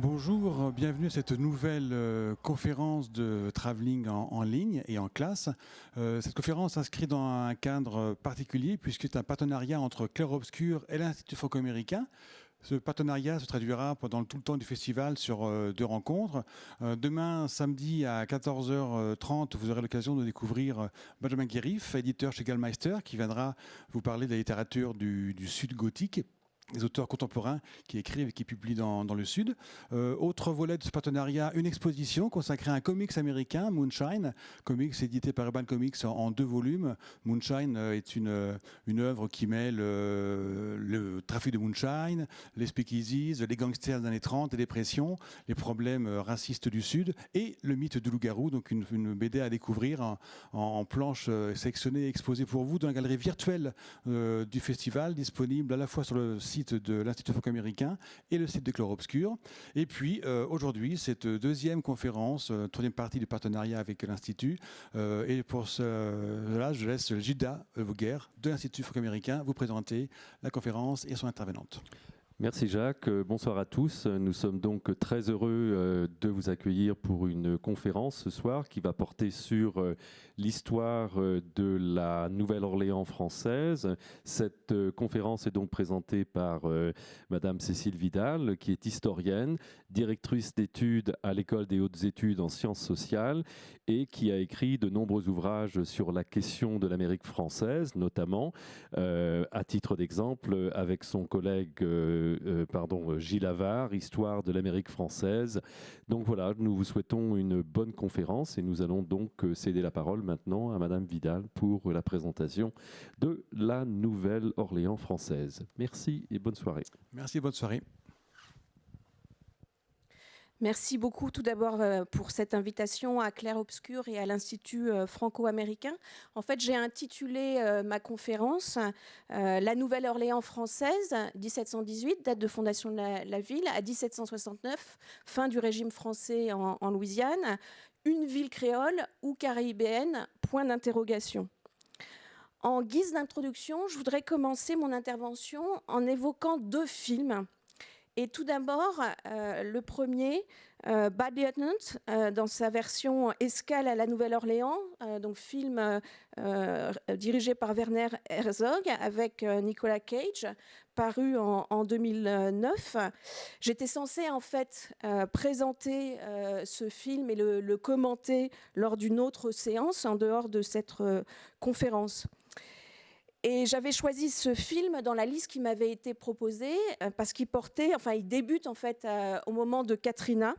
Bonjour, bienvenue à cette nouvelle conférence de travelling en ligne et en classe. Cette conférence s'inscrit dans un cadre particulier puisque c'est un partenariat entre Clair Obscur et l'Institut franco-américain. Ce partenariat se traduira pendant tout le temps du festival sur deux rencontres. Demain, samedi à 14h30, vous aurez l'occasion de découvrir Benjamin Guérif, éditeur chez Gallmeister, qui viendra vous parler de la littérature du Sud gothique, des auteurs contemporains qui écrivent et qui publient dans le Sud. Autre volet de ce partenariat, une exposition consacrée à un comics américain, Moonshine, comics édité par Urban Comics en 2 volumes. Moonshine est une œuvre qui mêle le trafic de moonshine, les speakeasies, les gangsters des années 30, les dépressions, les problèmes racistes du Sud et le mythe du loup-garou, donc une BD à découvrir en planches sélectionnées et exposées pour vous dans la galerie virtuelle du festival, disponible à la fois sur le site de l'Institut franco-américain et le site de Clair Obscur. Et puis aujourd'hui, cette deuxième conférence, troisième partie du partenariat avec l'Institut. Et pour cela, je laisse Gilda Voguer de l'Institut franco-américain vous présenter la conférence et son intervenante. Merci Jacques, bonsoir à tous. Nous sommes donc très heureux de vous accueillir pour une conférence ce soir qui va porter sur l'histoire de la Nouvelle-Orléans française. Cette conférence est donc présentée par Madame Cécile Vidal, qui est historienne, directrice d'études à l'École des hautes études en sciences sociales et qui a écrit de nombreux ouvrages sur la question de l'Amérique française, notamment à titre d'exemple avec son collègue Gilles Havard, Histoire de l'Amérique française. Donc voilà, nous vous souhaitons une bonne conférence et nous allons donc céder la parole maintenant à Madame Vidal pour la présentation de la Nouvelle-Orléans française. Merci et bonne soirée. Merci, bonne soirée. Merci beaucoup tout d'abord pour cette invitation à Clair Obscur et à l'Institut franco-américain. En fait, j'ai intitulé ma conférence La Nouvelle-Orléans française, 1718, date de fondation de la ville, à 1769, fin du régime français en Louisiane, une ville créole ou caribéenne, point d'interrogation. En guise d'introduction, je voudrais commencer mon intervention en évoquant 2 films. Et tout d'abord, le premier, Bad Lieutenant, dans sa version Escale à la Nouvelle-Orléans, donc film dirigé par Werner Herzog avec Nicolas Cage, paru en 2009. J'étais censée en fait présenter ce film et le commenter lors d'une autre séance en dehors de cette conférence. Et j'avais choisi ce film dans la liste qui m'avait été proposée parce qu'il débute en fait au moment de Katrina.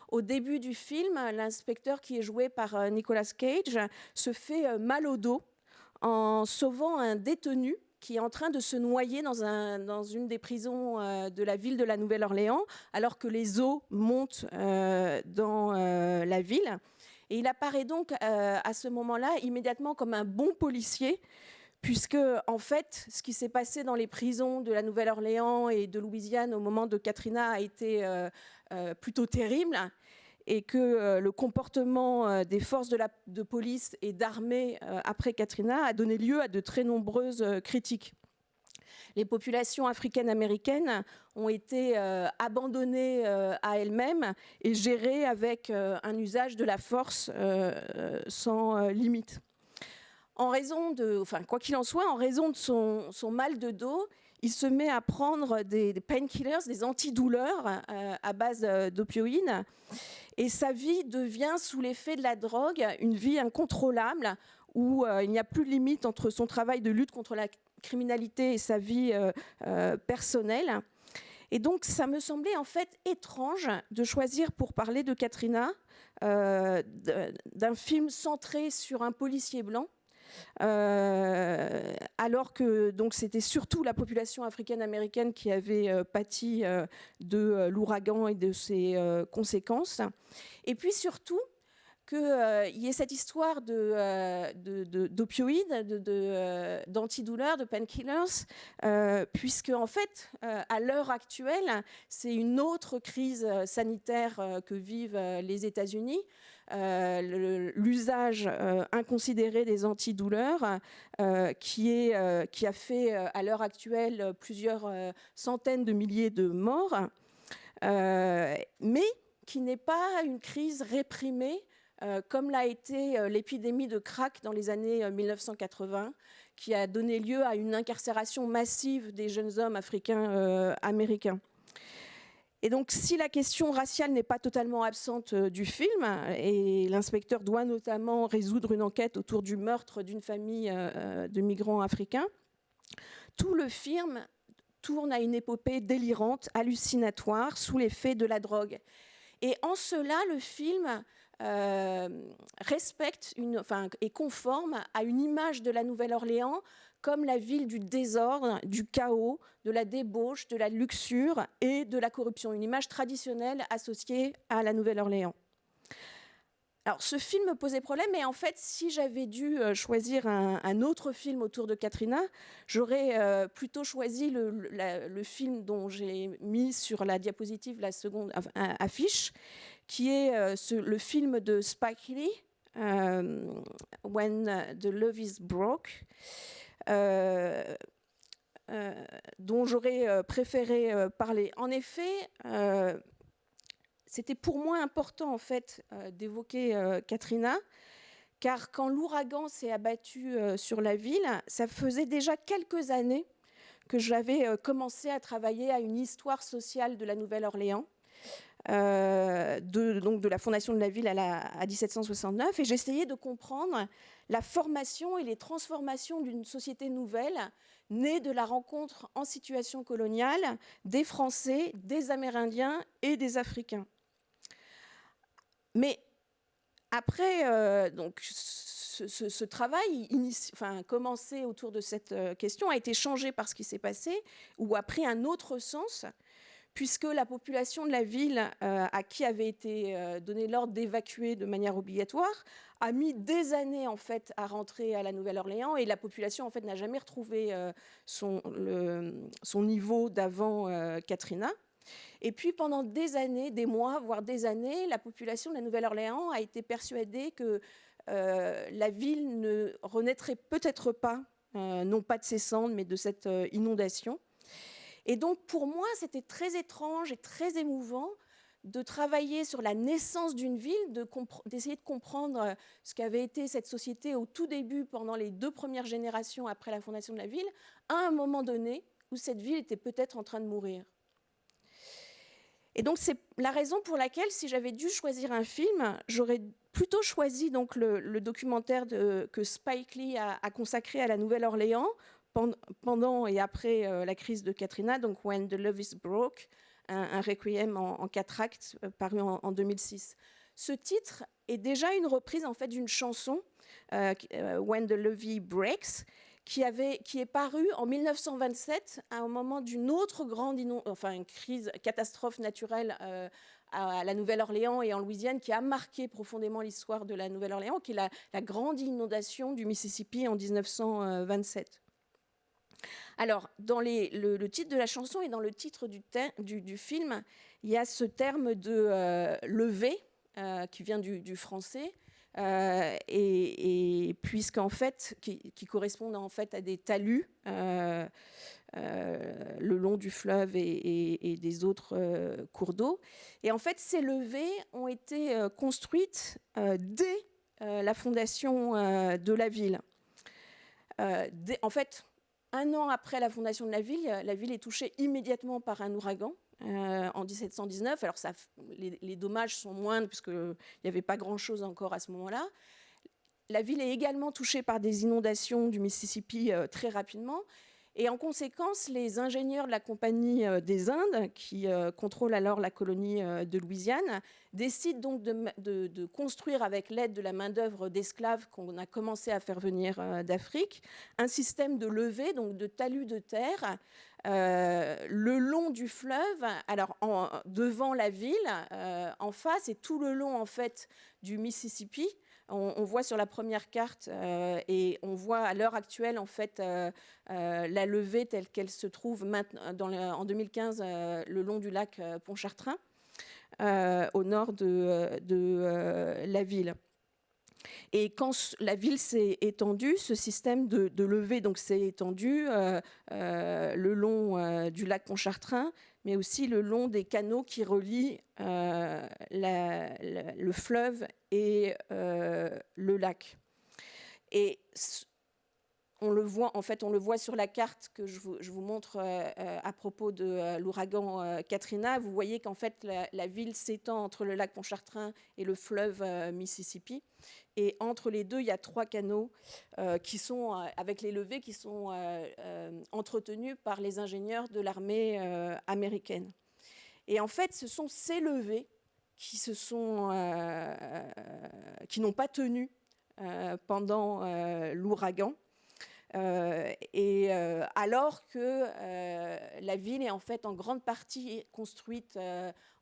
Au début du film, l'inspecteur qui est joué par Nicolas Cage se fait mal au dos en sauvant un détenu qui est en train de se noyer dans une des prisons de la ville de la Nouvelle-Orléans, alors que les eaux montent dans la ville. Et il apparaît donc à ce moment-là immédiatement comme un bon policier, puisque, en fait, ce qui s'est passé dans les prisons de la Nouvelle-Orléans et de Louisiane au moment de Katrina a été plutôt terrible et que le comportement des forces de police et d'armée après Katrina a donné lieu à de très nombreuses critiques. Les populations africaines-américaines ont été abandonnées à elles-mêmes et gérées avec un usage de la force sans limite. Quoi qu'il en soit, en raison de son mal de dos, il se met à prendre des painkillers, des antidouleurs à base d'opioïdes. Et sa vie devient, sous l'effet de la drogue, une vie incontrôlable où il n'y a plus de limite entre son travail de lutte contre la criminalité et sa vie personnelle. Et donc, ça me semblait en fait étrange de choisir pour parler de Katrina d'un film centré sur un policier blanc, alors que donc c'était surtout la population africaine-américaine qui avait pâti de l'ouragan et de ses conséquences. Et puis surtout, qu'il y ait cette histoire d'opioïdes, d'antidouleurs, de painkillers, puisque en fait, à l'heure actuelle, c'est une autre crise sanitaire que vivent les États-Unis. L'usage inconsidéré des antidouleurs qui a fait à l'heure actuelle plusieurs centaines de milliers de morts. mais qui n'est pas une crise réprimée, comme l'a été l'épidémie de crack dans les années 1980, qui a donné lieu à une incarcération massive des jeunes hommes africains américains. Et donc, si la question raciale n'est pas totalement absente du film, et l'inspecteur doit notamment résoudre une enquête autour du meurtre d'une famille de migrants africains, tout le film tourne à une épopée délirante, hallucinatoire, sous l'effet de la drogue. Et en cela, le film respecte, est conforme à une image de la Nouvelle-Orléans comme la ville du désordre, du chaos, de la débauche, de la luxure et de la corruption, une image traditionnelle associée à la Nouvelle-Orléans. Alors, ce film me posait problème, mais en fait, si j'avais dû choisir un autre film autour de Katrina, j'aurais plutôt choisi le film dont j'ai mis sur la diapositive la seconde affiche, qui est le film de Spike Lee, When the Love is Broke, dont j'aurais préféré parler. En effet, c'était pour moi important en fait d'évoquer Katrina, car quand l'ouragan s'est abattu sur la ville, ça faisait déjà quelques années que j'avais commencé à travailler à une histoire sociale de la Nouvelle-Orléans, de la fondation de la ville à 1769, et j'essayais de comprendre la formation et les transformations d'une société nouvelle née de la rencontre en situation coloniale des Français, des Amérindiens et des Africains. Mais après, donc, ce travail commencé autour de cette question a été changé par ce qui s'est passé, ou a pris un autre sens, puisque la population de la ville, à qui avait été donné l'ordre d'évacuer de manière obligatoire, a mis des années en fait à rentrer à la Nouvelle-Orléans, et la population en fait n'a jamais retrouvé son niveau d'avant Katrina. Et puis pendant des années, des mois, voire des années, la population de la Nouvelle-Orléans a été persuadée que la ville ne renaîtrait peut-être pas, non pas de ses cendres, mais de cette inondation. Et donc pour moi, c'était très étrange et très émouvant de travailler sur la naissance d'une ville, d'essayer de comprendre ce qu'avait été cette société au tout début, pendant les 2 premières générations après la fondation de la ville, à un moment donné où cette ville était peut-être en train de mourir. Et donc c'est la raison pour laquelle, si j'avais dû choisir un film, j'aurais plutôt choisi donc le documentaire que Spike Lee a consacré à la Nouvelle-Orléans pendant et après la crise de Katrina, donc When the Love is Broke, un requiem en 4 actes paru en 2006. Ce titre est déjà une reprise en fait d'une chanson, When the Levee Breaks, qui est parue en 1927 à un moment d'une autre grande catastrophe naturelle à la Nouvelle-Orléans et en Louisiane, qui a marqué profondément l'histoire de la Nouvelle-Orléans, qui est la grande inondation du Mississippi en 1927. Alors, dans le titre de la chanson et dans le titre du film, il y a ce terme de lever, qui vient du français, et puisqu'en fait, qui correspondent en fait à des talus le long du fleuve et des autres cours d'eau. Et en fait, ces levées ont été construites dès la fondation de la ville. En fait, 1 an après la fondation de la ville est touchée immédiatement par un ouragan en 1719. Alors les dommages sont moindres puisqu'il n'y avait pas grand-chose encore à ce moment-là. La ville est également touchée par des inondations du Mississippi très rapidement. Et en conséquence, les ingénieurs de la Compagnie des Indes, qui contrôlent alors la colonie de Louisiane, décident donc de construire, avec l'aide de la main-d'œuvre d'esclaves qu'on a commencé à faire venir d'Afrique, un système de levée, donc de talus de terre, le long du fleuve, alors devant la ville, en face, et tout le long en fait du Mississippi. On voit sur la première carte et on voit à l'heure actuelle en fait la levée telle qu'elle se trouve maintenant, en 2015 le long du lac Pontchartrain, au nord de la ville. Et quand la ville s'est étendue, ce système de levée s'est étendu le long du lac Pontchartrain, mais aussi le long des canaux qui relient le fleuve et le lac. Et on le voit sur la carte que je vous montre à propos de l'ouragan Katrina. Vous voyez qu'en fait, la ville s'étend entre le lac Pontchartrain et le fleuve Mississippi. Et entre les deux, il y a 3 canaux qui sont, avec les levées, qui sont entretenus par les ingénieurs de l'armée américaine. Et en fait, ce sont ces levées qui n'ont pas tenu pendant l'ouragan. Alors que la ville est en fait en grande partie construite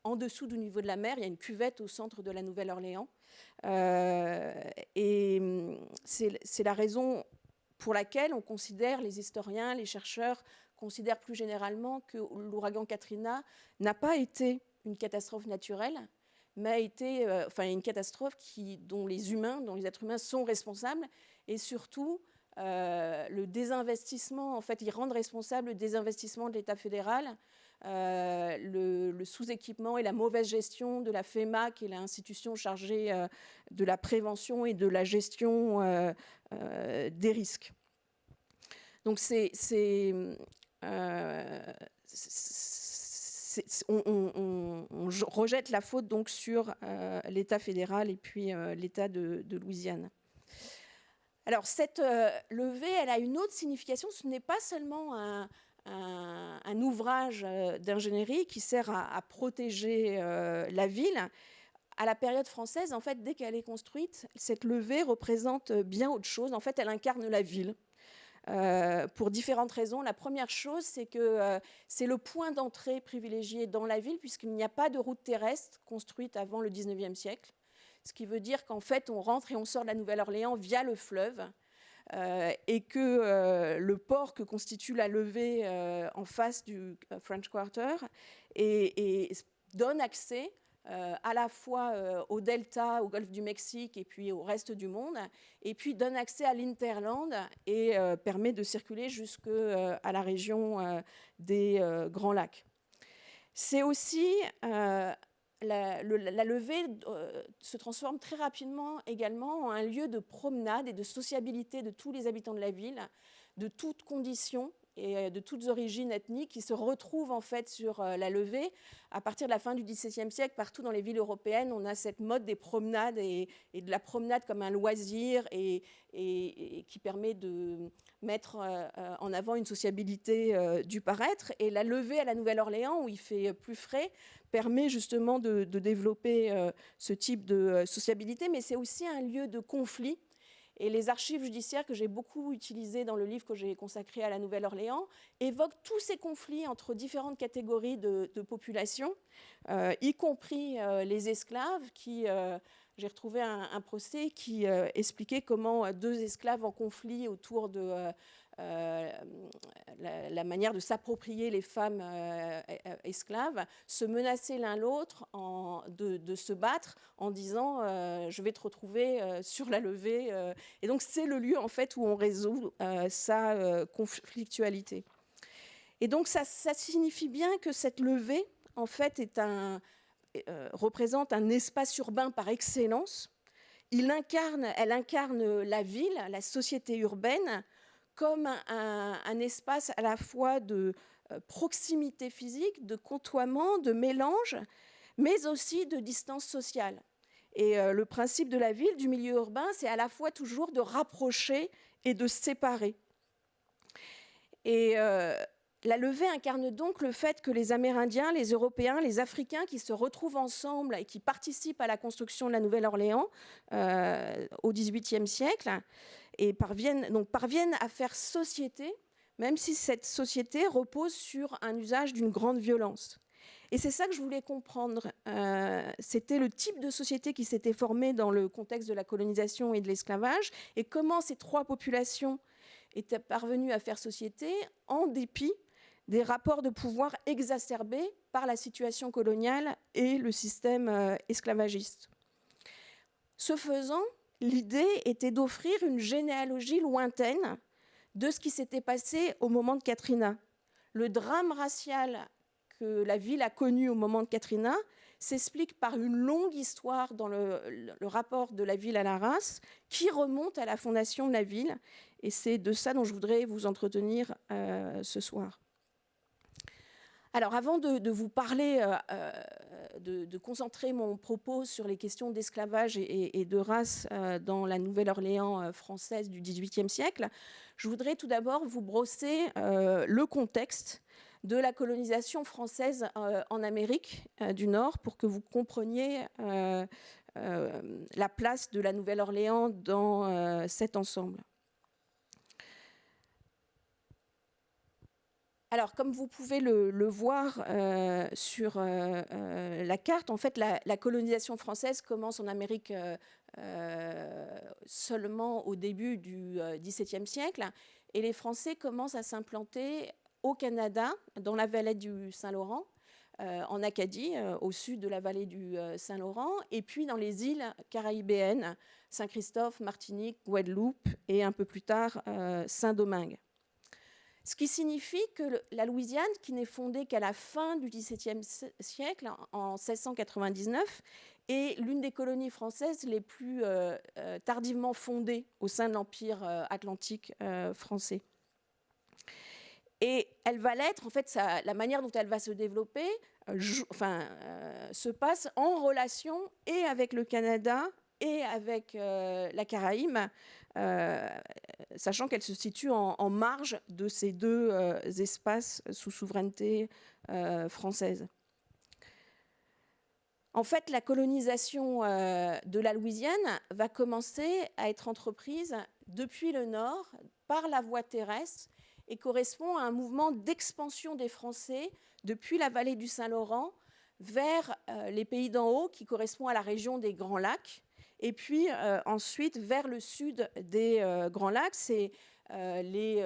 en dessous du niveau de la mer. Il y a une cuvette au centre de la Nouvelle-Orléans. Et c'est la raison pour laquelle on considère, les historiens, les chercheurs considèrent plus généralement que l'ouragan Katrina n'a pas été une catastrophe naturelle, mais a été une catastrophe dont les êtres humains sont responsables, et surtout le désinvestissement, en fait, ils rendent responsable le désinvestissement de l'État fédéral, le sous-équipement et la mauvaise gestion de la FEMA, qui est l'institution chargée de la prévention et de la gestion des risques. Donc on rejette la faute donc sur l'État fédéral et puis l'État de Louisiane. Alors cette levée, elle a une autre signification. Ce n'est pas seulement un ouvrage d'ingénierie qui sert à protéger la ville. À la période française, en fait, dès qu'elle est construite, cette levée représente bien autre chose. En fait, elle incarne la ville. Pour différentes raisons. La première chose, c'est que c'est le point d'entrée privilégié dans la ville, puisqu'il n'y a pas de route terrestre construite avant le 19e siècle. Ce qui veut dire qu'en fait, on rentre et on sort de la Nouvelle-Orléans via le fleuve, et que le port que constitue la levée en face du French Quarter et donne accès à la fois au delta, au golfe du Mexique et puis au reste du monde, et puis donne accès à l'Interland et permet de circuler jusqu'à la région des Grands Lacs. C'est aussi la levée se transforme très rapidement également en un lieu de promenade et de sociabilité de tous les habitants de la ville, de toutes conditions et de toutes origines ethniques, qui se retrouvent en fait sur la levée. À partir de la fin du XVIIe siècle, partout dans les villes européennes, on a cette mode des promenades et de la promenade comme un loisir et qui permet de mettre en avant une sociabilité du paraître. Et la levée à la Nouvelle-Orléans, où il fait plus frais, permet justement de développer ce type de sociabilité, mais c'est aussi un lieu de conflit. Et les archives judiciaires que j'ai beaucoup utilisées dans le livre que j'ai consacré à la Nouvelle-Orléans évoquent tous ces conflits entre différentes catégories de population, y compris les esclaves, qui... j'ai retrouvé un procès qui expliquait comment 2 esclaves en conflit autour de la manière de s'approprier les femmes esclaves se menaçaient l'un l'autre de se battre en disant je vais te retrouver sur la levée. Et donc c'est le lieu en fait où on résout sa conflictualité. Et donc ça signifie bien que cette levée en fait représente un espace urbain par excellence. Elle incarne la ville, la société urbaine, comme un espace à la fois de proximité physique, de côtoiement, de mélange, mais aussi de distance sociale. Et le principe de la ville, du milieu urbain, c'est à la fois toujours de rapprocher et de séparer. Et la levée incarne donc le fait que les Amérindiens, les Européens, les Africains qui se retrouvent ensemble et qui participent à la construction de la Nouvelle-Orléans au XVIIIe siècle et parviennent à faire société, même si cette société repose sur un usage d'une grande violence. Et c'est ça que je voulais comprendre. C'était le type de société qui s'était formée dans le contexte de la colonisation et de l'esclavage, et comment ces 3 populations étaient parvenues à faire société en dépit des rapports de pouvoir exacerbés par la situation coloniale et le système esclavagiste. Ce faisant, l'idée était d'offrir une généalogie lointaine de ce qui s'était passé au moment de Katrina. Le drame racial que la ville a connu au moment de Katrina s'explique par une longue histoire dans le rapport de la ville à la race qui remonte à la fondation de la ville. Et c'est de ça dont je voudrais vous entretenir ce soir. Alors, avant de vous parler, de concentrer mon propos sur les questions d'esclavage et de race dans la Nouvelle-Orléans française du XVIIIe siècle, je voudrais tout d'abord vous brosser le contexte de la colonisation française en Amérique du Nord pour que vous compreniez la place de la Nouvelle-Orléans dans cet ensemble. Alors, comme vous pouvez le voir sur la carte, en fait, la colonisation française commence en Amérique seulement au début du XVIIe siècle, et les Français commencent à s'implanter au Canada, dans la vallée du Saint-Laurent, en Acadie, au sud de la vallée du Saint-Laurent, et puis dans les îles caraïbéennes, Saint-Christophe, Martinique, Guadeloupe, et un peu plus tard, Saint-Domingue. Ce qui signifie que la Louisiane, qui n'est fondée qu'à la fin du XVIIe siècle, en 1699, est l'une des colonies françaises les plus tardivement fondées au sein de l'Empire atlantique français. Et elle va l'être, en fait, la manière dont elle va se développer se passe en relation et avec le Canada et avec la Caraïbe, sachant qu'elle se situe en marge de ces deux espaces sous souveraineté française. En fait, la colonisation de la Louisiane va commencer à être entreprise depuis le nord par la voie terrestre et correspond à un mouvement d'expansion des Français depuis la vallée du Saint-Laurent vers les pays d'en haut, qui correspond à la région des Grands Lacs, et puis ensuite vers le sud des Grands Lacs, c'est les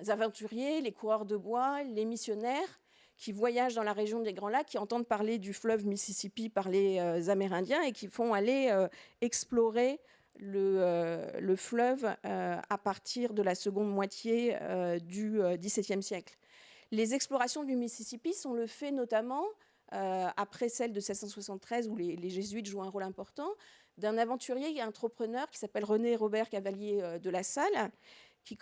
aventuriers, les coureurs de bois, les missionnaires qui voyagent dans la région des Grands Lacs, qui entendent parler du fleuve Mississippi par les Amérindiens et qui font aller explorer le fleuve à partir de la seconde moitié du XVIIe siècle. Les explorations du Mississippi sont le fait notamment, après celle de 1673 où les jésuites jouent un rôle important, d'un aventurier et entrepreneur qui s'appelle René Robert Cavalier de La Salle, qui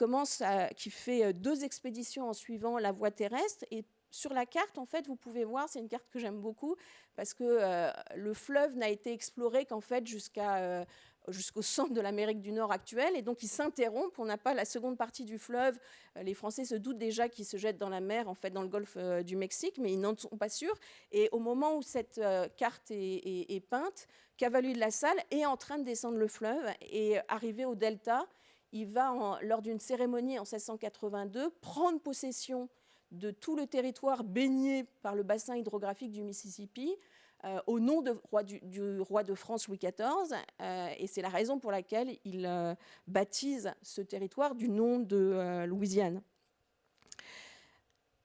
fait 2 expéditions en suivant la voie terrestre. Et sur la carte, en fait, vous pouvez voir, c'est une carte que j'aime beaucoup, parce que le fleuve n'a été exploré qu'en fait jusqu'au centre de l'Amérique du Nord actuelle, et donc il s'interrompt. On n'a pas la seconde partie du fleuve. Les Français se doutent déjà qu'ils se jettent dans la mer, en fait, dans le golfe du Mexique, mais ils n'en sont pas sûrs. Et au moment où cette carte est peinte, Cavalier de La Salle est en train de descendre le fleuve, et arrivé au delta, il va, lors d'une cérémonie en 1682, prendre possession de tout le territoire baigné par le bassin hydrographique du Mississippi, au nom du roi de France Louis XIV, et c'est la raison pour laquelle il baptise ce territoire du nom de Louisiane.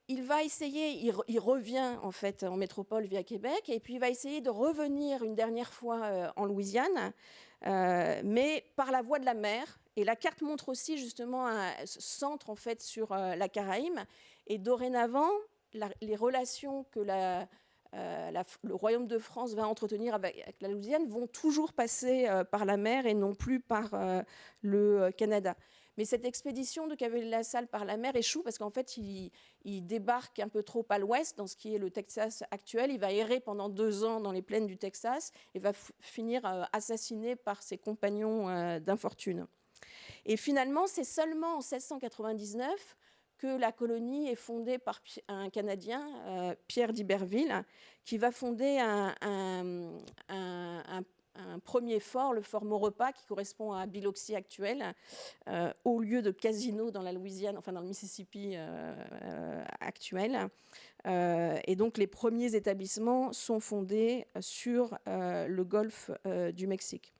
Il va essayer, il revient en fait en métropole via Québec, et puis il va essayer de revenir une dernière fois en Louisiane, mais par la voie de la mer. Et la carte montre aussi justement un centre en fait sur la Caraïbe, et dorénavant les relations que le Royaume de France va entretenir avec la Louisiane vont toujours passer par la mer et non plus par le Canada. Mais cette expédition de Cavalier de La Salle par la mer échoue parce qu'en fait, il débarque un peu trop à l'ouest, dans ce qui est le Texas actuel. Il va errer pendant 2 ans dans les plaines du Texas et va finir assassiné par ses compagnons d'infortune. Et finalement, c'est seulement en 1699 que la colonie est fondée par un Canadien, Pierre d'Iberville, qui va fonder un premier fort, le fort Maurepas, qui correspond à Biloxi actuel, au lieu de casino dans la Louisiane, enfin dans le Mississippi actuel. Et donc les premiers établissements sont fondés sur le golfe du Mexique.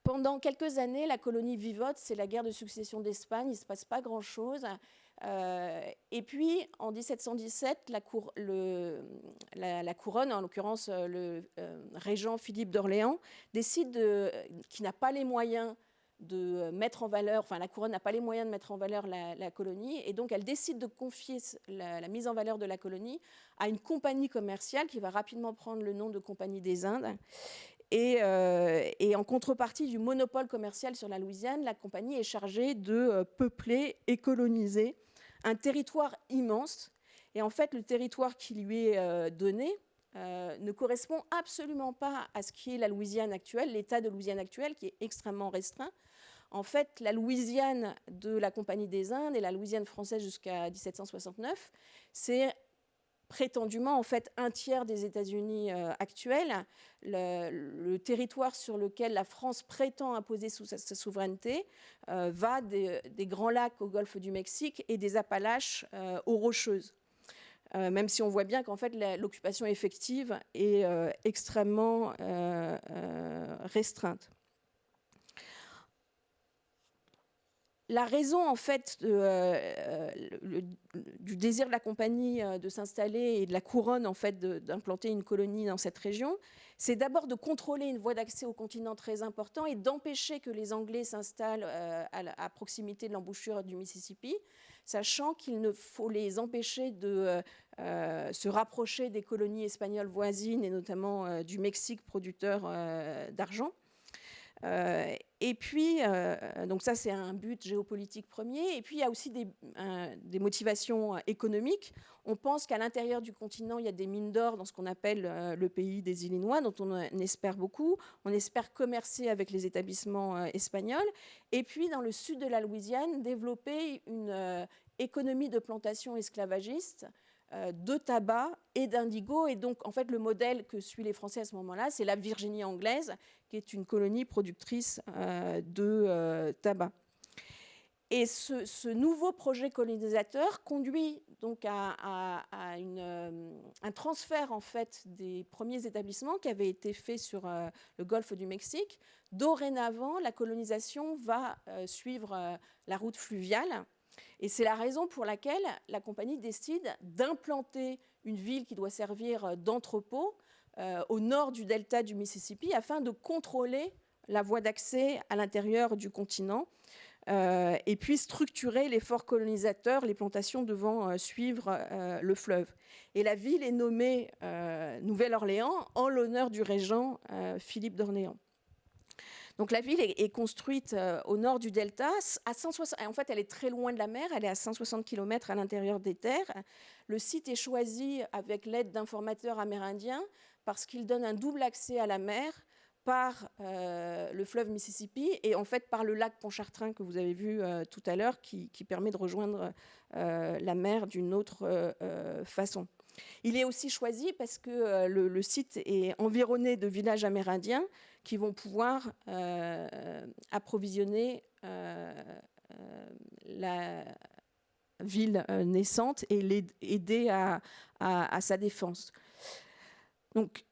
Pendant quelques années, la colonie vivote, c'est la guerre de succession d'Espagne, il ne se passe pas grand-chose. Et puis, en 1717, la couronne, en l'occurrence le régent Philippe d'Orléans, décide qu'il n'a pas les moyens de mettre en valeur, enfin la couronne n'a pas les moyens de mettre en valeur la colonie, et donc elle décide de confier la mise en valeur de la colonie à une compagnie commerciale qui va rapidement prendre le nom de Compagnie des Indes. Et en contrepartie du monopole commercial sur la Louisiane, la compagnie est chargée de peupler et coloniser un territoire immense. Et en fait, le territoire qui lui est donné ne correspond absolument pas à ce qui est la Louisiane actuelle, l'État de Louisiane actuelle, qui est extrêmement restreint. En fait, la Louisiane de la Compagnie des Indes et la Louisiane française jusqu'à 1769, c'est prétendument en fait un tiers des États-Unis actuels. Le territoire sur lequel la France prétend imposer sa souveraineté va des Grands Lacs au golfe du Mexique et des Appalaches aux Rocheuses. Même si on voit bien qu'en fait l'occupation effective est extrêmement restreinte. La raison en fait du désir de la compagnie de s'installer et de la couronne en fait d'implanter une colonie dans cette région, c'est d'abord de contrôler une voie d'accès au continent très important et d'empêcher que les Anglais s'installent à proximité de l'embouchure du Mississippi, sachant qu'il ne faut les empêcher de se rapprocher des colonies espagnoles voisines et notamment du Mexique producteur d'argent. Et puis, donc ça c'est un but géopolitique premier, et puis il y a aussi des motivations économiques. On pense qu'à l'intérieur du continent, il y a des mines d'or dans ce qu'on appelle le pays des Illinois, dont on espère beaucoup. On espère commercer avec les établissements espagnols. Et puis, dans le sud de la Louisiane, développer une économie de plantation esclavagiste de tabac et d'indigo. Et donc, en fait, le modèle que suivent les Français à ce moment-là, c'est la Virginie anglaise, qui est une colonie productrice de tabac. Et ce nouveau projet colonisateur conduit donc à un transfert en fait des premiers établissements qui avaient été faits sur le golfe du Mexique. Dorénavant, la colonisation va suivre la route fluviale. Et c'est la raison pour laquelle la compagnie décide d'implanter une ville qui doit servir d'entrepôt au nord du delta du Mississippi afin de contrôler la voie d'accès à l'intérieur du continent et puis structurer l'effort colonisateur, les plantations devant suivre le fleuve. Et la ville est nommée Nouvelle-Orléans en l'honneur du régent Philippe d'Orléans. Donc la ville est construite au nord du delta. En fait, elle est très loin de la mer. Elle est à 160 km à l'intérieur des terres. Le site est choisi avec l'aide d'informateurs amérindiens parce qu'il donne un double accès à la mer par le fleuve Mississippi et en fait par le lac Pontchartrain que vous avez vu tout à l'heure qui permet de rejoindre la mer d'une autre façon. Il est aussi choisi parce que le site est environné de villages amérindiens qui vont pouvoir approvisionner la ville naissante et l'aider à sa défense. Donc,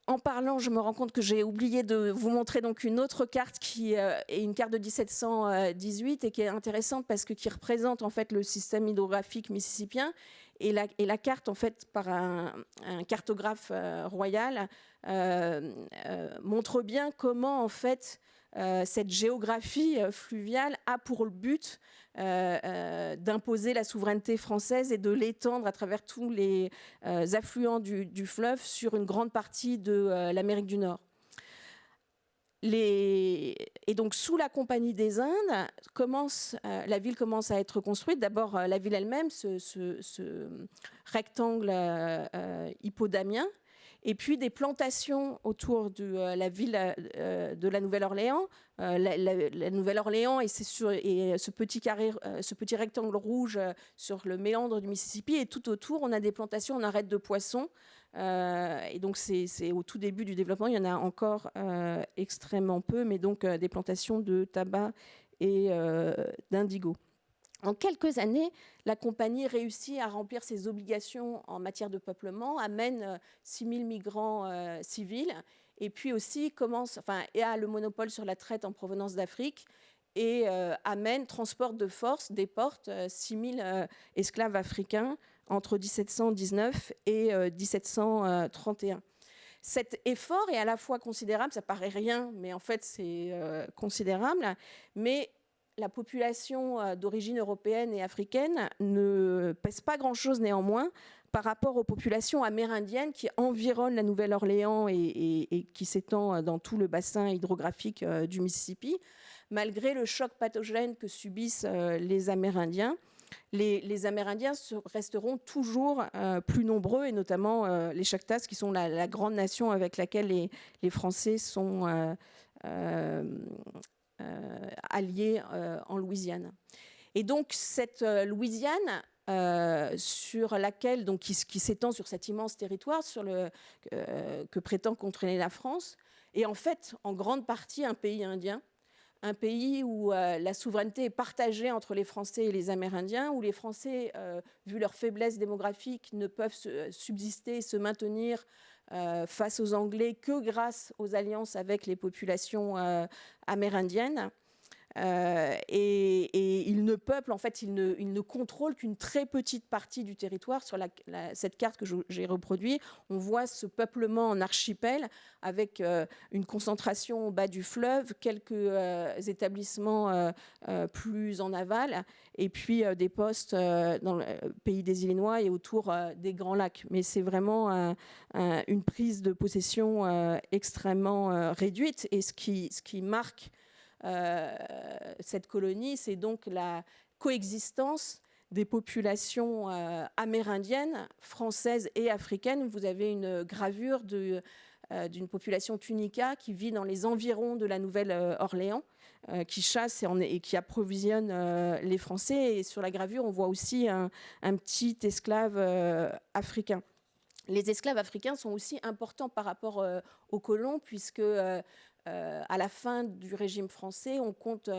en parlant, je me rends compte que j'ai oublié de vous montrer donc une autre carte qui est une carte de 1718 et qui est intéressante parce que qui représente en fait le système hydrographique mississippien et la carte en fait par un cartographe royal montre bien comment en fait cette géographie fluviale a pour but d'imposer la souveraineté française et de l'étendre à travers tous les affluents du fleuve sur une grande partie de l'Amérique du Nord. Et donc, sous la Compagnie des Indes, la ville commence à être construite. D'abord, la ville elle-même, ce rectangle hippodamien, et puis des plantations autour de la ville de la Nouvelle-Orléans. La Nouvelle-Orléans et ce petit rectangle rouge sur le méandre du Mississippi. Et tout autour, on a des plantations en arêtes de poissons. Et donc, c'est au tout début du développement. Il y en a encore extrêmement peu, mais donc des plantations de tabac et d'indigo. En quelques années, la compagnie réussit à remplir ses obligations en matière de peuplement, amène 6 000 migrants civils et puis aussi a le monopole sur la traite en provenance d'Afrique et transporte de force, déporte 6 000 esclaves africains entre 1719 et 1731. Cet effort est à la fois considérable, ça paraît rien, mais en fait c'est considérable, mais la population d'origine européenne et africaine ne pèse pas grand-chose néanmoins par rapport aux populations amérindiennes qui environnent la Nouvelle-Orléans et qui s'étend dans tout le bassin hydrographique du Mississippi. Malgré le choc pathogène que subissent les Amérindiens, les Amérindiens resteront toujours plus nombreux, et notamment les Choctaws, qui sont la grande nation avec laquelle les Français sont alliés en Louisiane. Et donc cette Louisiane, sur laquelle, donc, qui s'étend sur cet immense territoire que prétend contrôler la France, est en fait en grande partie un pays indien, un pays où la souveraineté est partagée entre les Français et les Amérindiens, où les Français, vu leur faiblesse démographique, ne peuvent subsister, se maintenir face aux Anglais que grâce aux alliances avec les populations amérindiennes. Et ils ne peuplent, en fait, ils ne contrôlent qu'une très petite partie du territoire. Sur cette carte que j'ai reproduite, on voit ce peuplement en archipel avec une concentration au bas du fleuve, quelques établissements plus en aval, et puis des postes dans le pays des Illinois et autour des Grands Lacs. Mais c'est vraiment une prise de possession extrêmement réduite. Et ce qui marque cette colonie, c'est donc la coexistence des populations amérindiennes, françaises et africaines. Vous avez une gravure d'une population tunica qui vit dans les environs de la Nouvelle-Orléans, qui chasse et qui approvisionne les Français. Et sur la gravure, on voit aussi un petit esclave africain. Les esclaves africains sont aussi importants par rapport aux colons, puisque à la fin du régime français, on compte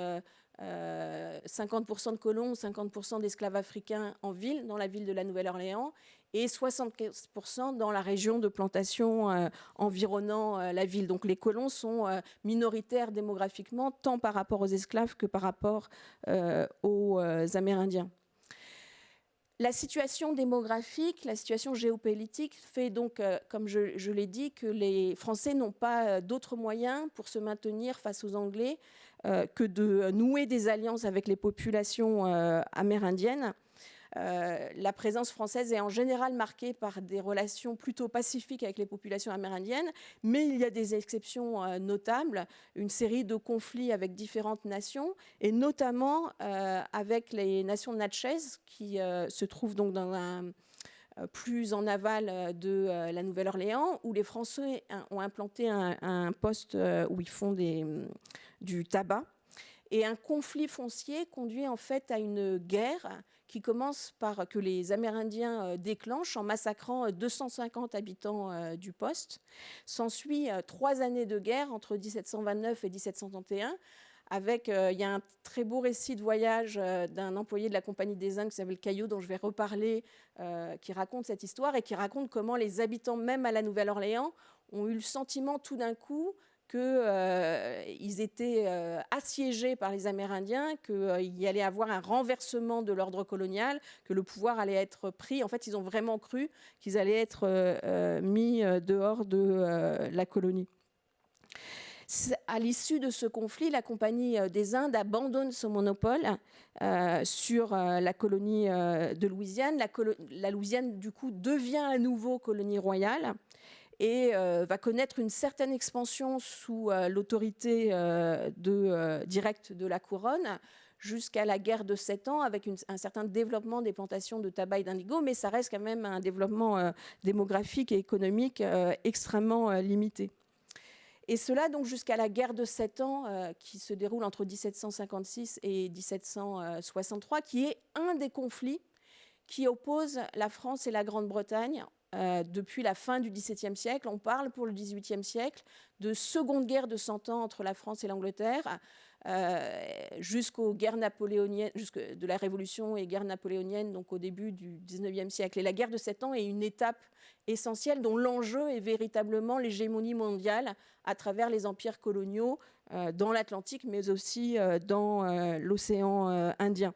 50% de colons, 50% d'esclaves africains en ville, dans la ville de la Nouvelle-Orléans, et 75% dans la région de plantation environnant la ville. Donc les colons sont minoritaires démographiquement, tant par rapport aux esclaves que par rapport aux Amérindiens. La situation démographique, la situation géopolitique fait donc, comme je l'ai dit, que les Français n'ont pas d'autres moyens pour se maintenir face aux Anglais que de nouer des alliances avec les populations amérindiennes. La présence française est en général marquée par des relations plutôt pacifiques avec les populations amérindiennes, mais il y a des exceptions notables, une série de conflits avec différentes nations, et notamment avec les nations Natchez, qui se trouvent donc plus en aval de la Nouvelle-Orléans, où les Français ont implanté un poste où ils font du tabac. Et un conflit foncier conduit en fait à une guerre qui commence par que les Amérindiens déclenchent en massacrant 250 habitants du poste. S'ensuit 3 années de guerre entre 1729 et 1731. Il y a un très beau récit de voyage d'un employé de la Compagnie des Indes qui s'appelle Caillot, dont je vais reparler, qui raconte cette histoire et qui raconte comment les habitants, même à la Nouvelle-Orléans, ont eu le sentiment tout d'un coup qu'ils étaient assiégés par les Amérindiens, qu'il y allait avoir un renversement de l'ordre colonial, que le pouvoir allait être pris. En fait, ils ont vraiment cru qu'ils allaient être mis dehors de la colonie. À l'issue de ce conflit, la Compagnie des Indes abandonne son monopole sur la colonie de Louisiane. La Louisiane, du coup, devient à nouveau colonie royale et va connaître une certaine expansion sous l'autorité directe de la couronne jusqu'à la guerre de 7 ans, avec un certain développement des plantations de tabac et d'indigo, mais ça reste quand même un développement démographique et économique extrêmement limité. Et cela donc jusqu'à la guerre de 7 ans qui se déroule entre 1756 et 1763, qui est un des conflits qui oppose la France et la Grande-Bretagne depuis la fin du XVIIe siècle. On parle pour le XVIIIe siècle de seconde guerre de 100 ans entre la France et l'Angleterre, jusqu'aux guerres napoléoniennes, de la Révolution et guerres napoléoniennes, donc au début du XIXe siècle. Et la guerre de 7 ans est une étape essentielle dont l'enjeu est véritablement l'hégémonie mondiale à travers les empires coloniaux dans l'Atlantique, mais aussi dans l'océan Indien.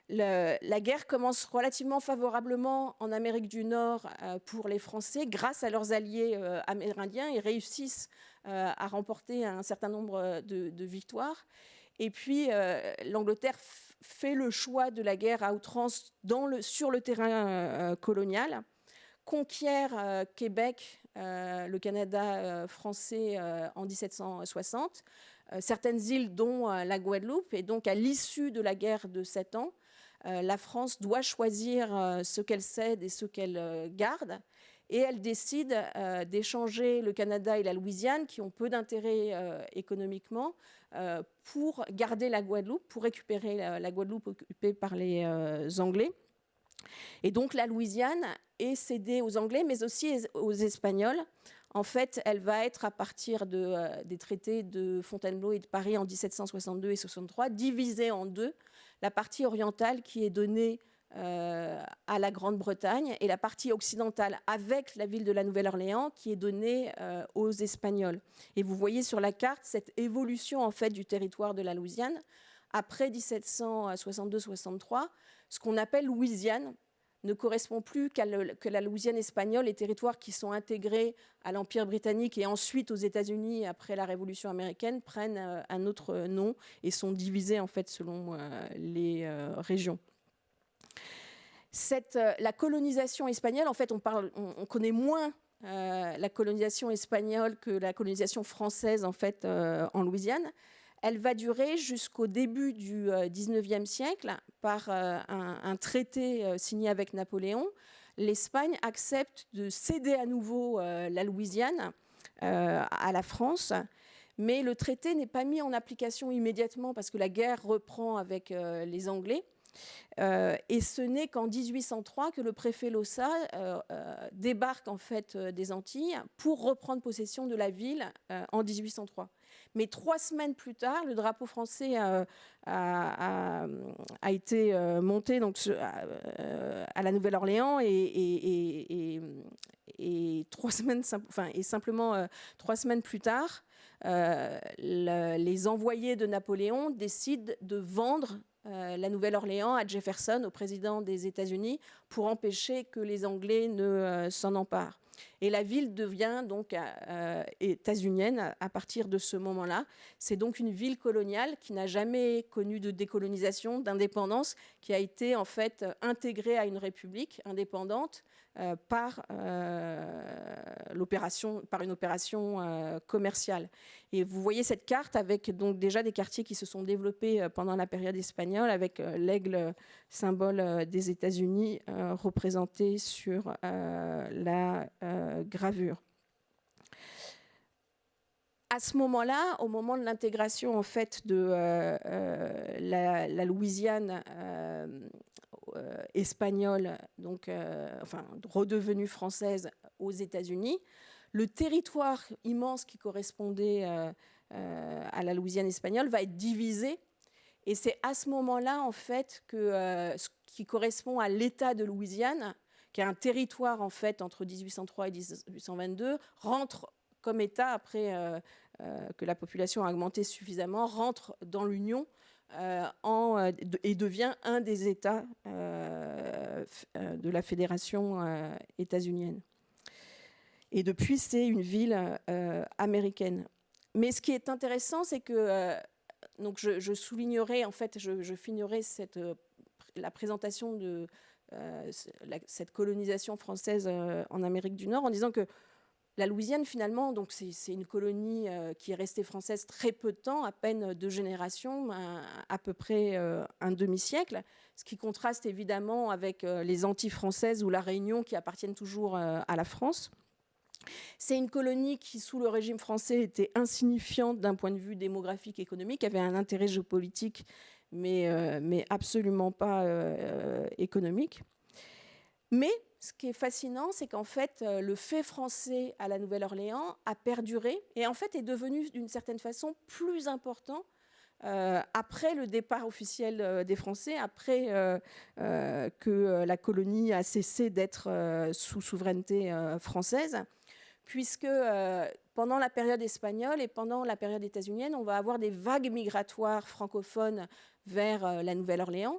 La guerre commence relativement favorablement en Amérique du Nord pour les Français grâce à leurs alliés amérindiens. Ils réussissent à remporter un certain nombre de victoires. Et puis l'Angleterre fait le choix de la guerre à outrance sur le terrain colonial, conquiert Québec, le Canada français en 1760, certaines îles dont la Guadeloupe. Et donc à l'issue de la guerre de 7 ans, la France doit choisir ce qu'elle cède et ce qu'elle garde. Et elle décide d'échanger le Canada et la Louisiane, qui ont peu d'intérêt économiquement, pour garder la Guadeloupe, pour récupérer la Guadeloupe occupée par les Anglais. Et donc la Louisiane est cédée aux Anglais, mais aussi aux Espagnols. En fait, elle va être, à partir des traités de Fontainebleau et de Paris en 1762 et 63, divisée en deux. La partie orientale qui est donnée à la Grande-Bretagne et la partie occidentale avec la ville de la Nouvelle-Orléans qui est donnée aux Espagnols. Et vous voyez sur la carte cette évolution en fait du territoire de la Louisiane. Après 1762-63, ce qu'on appelle Louisiane ne correspond plus que la Louisiane espagnole, les territoires qui sont intégrés à l'Empire britannique et ensuite aux États-Unis après la Révolution américaine prennent un autre nom et sont divisés en fait selon les régions. La colonisation espagnole, en fait, on connaît moins la colonisation espagnole que la colonisation française en fait en Louisiane. Elle va durer jusqu'au début du XIXe siècle par un traité signé avec Napoléon. L'Espagne accepte de céder à nouveau la Louisiane à la France, mais le traité n'est pas mis en application immédiatement parce que la guerre reprend avec les Anglais. Et ce n'est qu'en 1803 que le préfet Lossa débarque en fait des Antilles pour reprendre possession de la ville en 1803. Mais 3 semaines plus tard, le drapeau français a été monté donc, à la Nouvelle-Orléans et simplement 3 semaines plus tard, les envoyés de Napoléon décident de vendre la Nouvelle-Orléans à Jefferson, au président des États-Unis, pour empêcher que les Anglais ne s'en emparent. Et la ville devient donc états-unienne à partir de ce moment-là. C'est donc une ville coloniale qui n'a jamais connu de décolonisation, d'indépendance, qui a été en fait intégrée à une république indépendante par une opération commerciale. Et vous voyez cette carte avec donc déjà des quartiers qui se sont développés pendant la période espagnole, avec l'aigle, symbole des États-Unis, représenté sur la gravure. À ce moment-là, au moment de l'intégration en fait de la Louisiane espagnole, donc redevenue française aux États-Unis, le territoire immense qui correspondait à la Louisiane espagnole va être divisé. Et c'est à ce moment-là, en fait, que ce qui correspond à l'État de Louisiane, qui est un territoire, en fait, entre 1803 et 1822, rentre comme État, après que la population a augmenté suffisamment, rentre dans l'Union et devient un des États de la fédération états-unienne. Et depuis, c'est une ville américaine. Mais ce qui est intéressant, c'est que donc je soulignerai, en fait, je finirai la présentation de cette colonisation française en Amérique du Nord en disant que la Louisiane, finalement, donc c'est une colonie qui est restée française très peu de temps, à peine 2 générations, à peu près un demi-siècle, ce qui contraste évidemment avec les Antilles françaises ou la Réunion qui appartiennent toujours à la France. C'est une colonie qui, sous le régime français, était insignifiante d'un point de vue démographique et économique, avait un intérêt géopolitique, mais absolument pas économique. Mais ce qui est fascinant, c'est qu'en fait, le fait français à la Nouvelle-Orléans a perduré et en fait est devenu d'une certaine façon plus important après le départ officiel des Français, après que la colonie a cessé d'être sous souveraineté française, puisque pendant la période espagnole et pendant la période états-unienne, on va avoir des vagues migratoires francophones vers la Nouvelle-Orléans.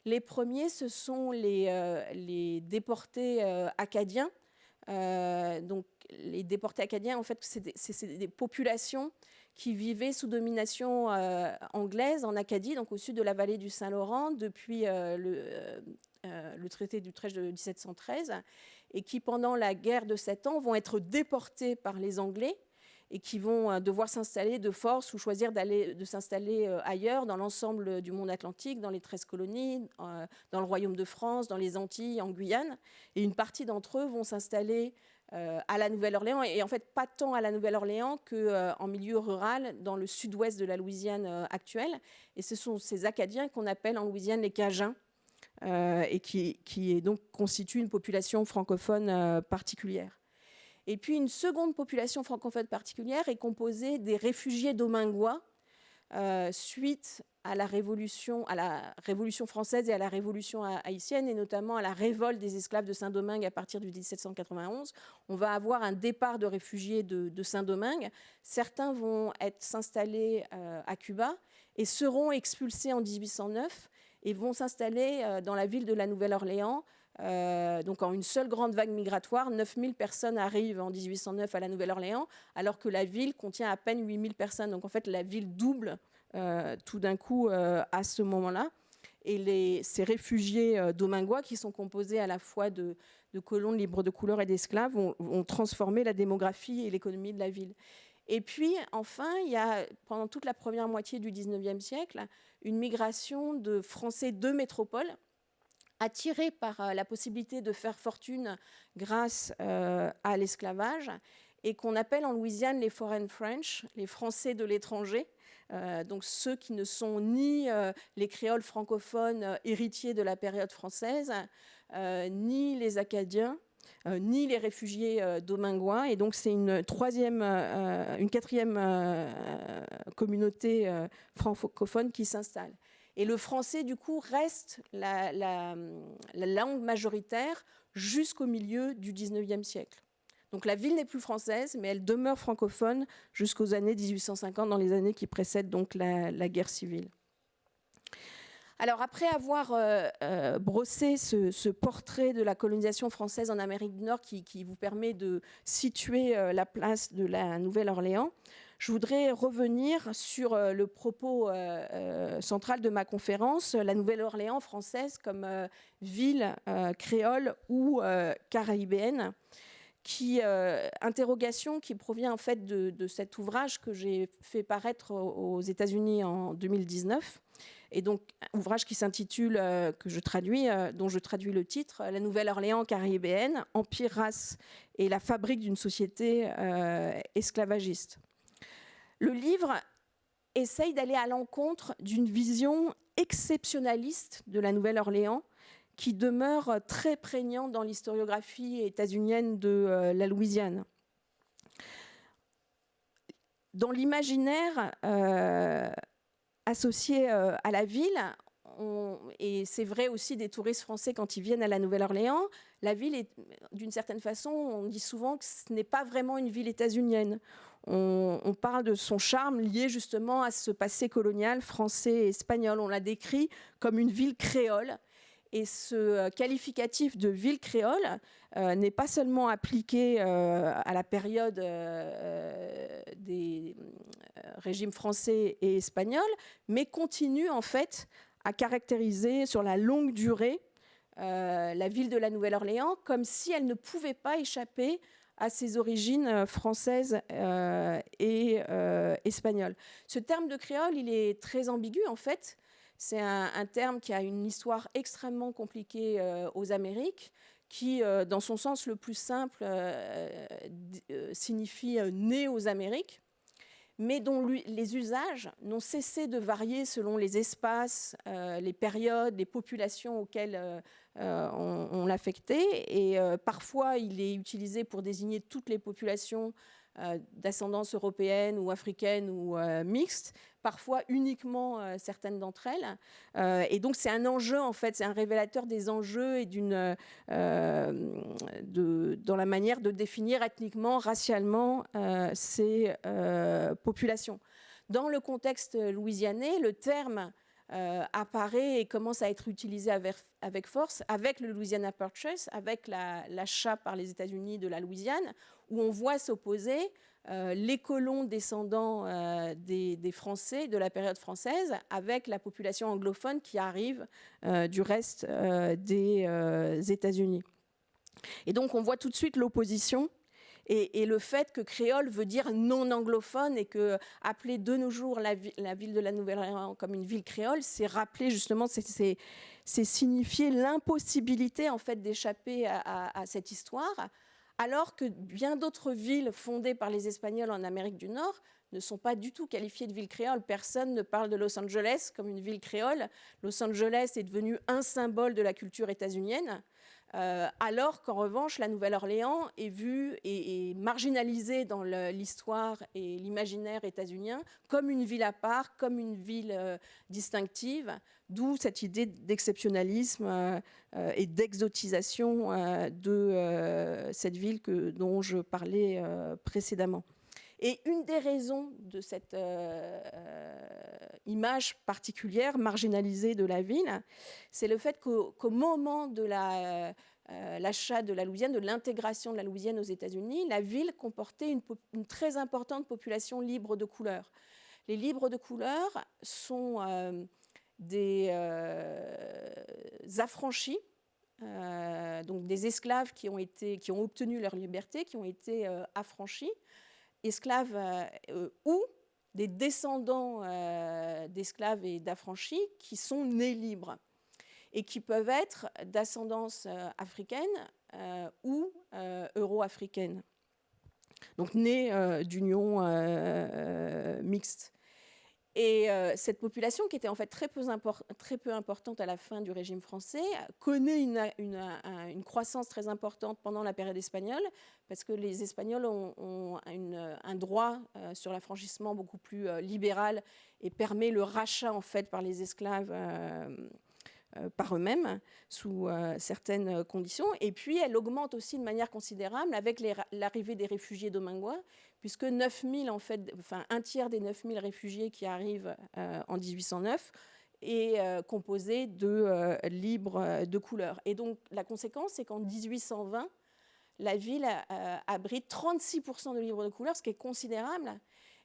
Les premiers, ce sont les déportés acadiens. Donc, les déportés acadiens, en fait, c'est des populations qui vivaient sous domination anglaise en Acadie, donc au sud de la vallée du Saint-Laurent, depuis le traité d'Utrecht de 1713, et qui, pendant la guerre de 7 ans, vont être déportés par les Anglais et qui vont devoir s'installer de force ou choisir de s'installer ailleurs, dans l'ensemble du monde atlantique, dans les 13 colonies, dans le Royaume de France, dans les Antilles, en Guyane. Et une partie d'entre eux vont s'installer à la Nouvelle-Orléans, et en fait pas tant à la Nouvelle-Orléans qu'en milieu rural, dans le sud-ouest de la Louisiane actuelle. Et ce sont ces Acadiens qu'on appelle en Louisiane les Cajuns, et qui donc constituent une population francophone particulière. Et puis une seconde population francophone particulière est composée des réfugiés domingois suite à la Révolution française et à la Révolution haïtienne, et notamment à la révolte des esclaves de Saint-Domingue à partir de 1791. On va avoir un départ de réfugiés de Saint-Domingue. Certains vont s'installer à Cuba et seront expulsés en 1809 et vont s'installer dans la ville de la Nouvelle-Orléans. Donc en une seule grande vague migratoire, 9000 personnes arrivent en 1809 à la Nouvelle-Orléans, alors que la ville contient à peine 8000 personnes. Donc en fait, la ville double tout d'un coup à ce moment-là. Et ces réfugiés domingois, qui sont composés à la fois de colons libres de couleur et d'esclaves, vont transformer la démographie et l'économie de la ville. Et puis, enfin, il y a, pendant toute la première moitié du XIXe siècle, une migration de Français de métropole, attirés par la possibilité de faire fortune grâce à l'esclavage, et qu'on appelle en Louisiane les foreign French, les Français de l'étranger, donc ceux qui ne sont ni les créoles francophones héritiers de la période française, ni les Acadiens, ni les réfugiés domingois. Et donc c'est une quatrième communauté francophone qui s'installe. Et le français, du coup, reste la langue majoritaire jusqu'au milieu du XIXe siècle. Donc la ville n'est plus française, mais elle demeure francophone jusqu'aux années 1850, dans les années qui précèdent donc la guerre civile. Alors après avoir brossé ce portrait de la colonisation française en Amérique du Nord qui vous permet de situer la place de la Nouvelle-Orléans, je voudrais revenir sur le propos central de ma conférence, la Nouvelle-Orléans française comme ville créole ou caraïbéenne. Interrogation qui provient en fait de cet ouvrage que j'ai fait paraître aux États-Unis en 2019, et donc ouvrage qui s'intitule, dont je traduis le titre, La Nouvelle-Orléans caraïbéenne, empire, race et la fabrique d'une société esclavagiste. Le livre essaye d'aller à l'encontre d'une vision exceptionnaliste de la Nouvelle-Orléans, qui demeure très prégnant dans l'historiographie états-unienne de la Louisiane. Dans l'imaginaire associé à la ville, et c'est vrai aussi des touristes français quand ils viennent à la Nouvelle-Orléans, la ville est, d'une certaine façon, on dit souvent que ce n'est pas vraiment une ville états-unienne. On parle de son charme lié justement à ce passé colonial français et espagnol. On la décrit comme une ville créole. Et ce qualificatif de ville créole n'est pas seulement appliqué à la période des régimes français et espagnols, mais continue en fait à caractériser sur la longue durée la ville de la Nouvelle-Orléans, comme si elle ne pouvait pas échapper à ses origines françaises et espagnoles. Ce terme de créole, il est très ambigu en fait. C'est un terme qui a une histoire extrêmement compliquée aux Amériques, qui, dans son sens le plus simple, signifie « né aux Amériques », mais dont les usages n'ont cessé de varier selon les espaces, les périodes, les populations auxquelles on l'affectait. Et parfois, il est utilisé pour désigner toutes les populations d'ascendance européenne ou africaine ou mixte, parfois uniquement certaines d'entre elles. Et donc c'est un enjeu, en fait, c'est un révélateur des enjeux et dans la manière de définir ethniquement, racialement ces populations. Dans le contexte louisianais, le terme apparaît et commence à être utilisé avec force avec le Louisiana Purchase, avec l'achat par les États-Unis de la Louisiane, où on voit s'opposer les colons descendants des Français de la période française avec la population anglophone qui arrive du reste des États-Unis. Et donc on voit tout de suite l'opposition et le fait que créole veut dire non anglophone et que appeler de nos jours la ville de la Nouvelle-Orléans comme une ville créole, c'est rappeler justement, c'est signifier l'impossibilité en fait d'échapper à cette histoire, alors que bien d'autres villes fondées par les Espagnols en Amérique du Nord ne sont pas du tout qualifiées de ville créole. Personne ne parle de Los Angeles comme une ville créole. Los Angeles est devenu un symbole de la culture états-unienne. Alors qu'en revanche, la Nouvelle-Orléans est vue et marginalisée dans l'histoire et l'imaginaire états-unien comme une ville à part, comme une ville distinctive, d'où cette idée d'exceptionnalisme et d'exotisation de cette ville dont je parlais précédemment. Et une des raisons de cette image particulière, marginalisée de la ville, c'est le fait qu'au moment de l'achat de la Louisiane, de l'intégration de la Louisiane aux États-Unis, la ville comportait une très importante population libre de couleur. Les libres de couleur sont des affranchis, donc des esclaves qui ont obtenu leur liberté, qui ont été affranchis, esclaves ou des descendants d'esclaves et d'affranchis qui sont nés libres et qui peuvent être d'ascendance africaine ou euro-africaine, donc nés d'unions mixtes. Et cette population, qui était en fait très peu importante à la fin du régime français, connaît une croissance très importante pendant la période espagnole, parce que les Espagnols ont un droit sur l'affranchissement beaucoup plus libéral et permet le rachat en fait par les esclaves par eux-mêmes sous certaines conditions. Et puis elle augmente aussi de manière considérable avec l'arrivée des réfugiés domingois, puisque 9000, en fait, enfin, un tiers des 9000 réfugiés qui arrivent en 1809 est composé de libres de couleur. Et donc la conséquence, c'est qu'en 1820, la ville abrite 36% de libres de couleur, ce qui est considérable.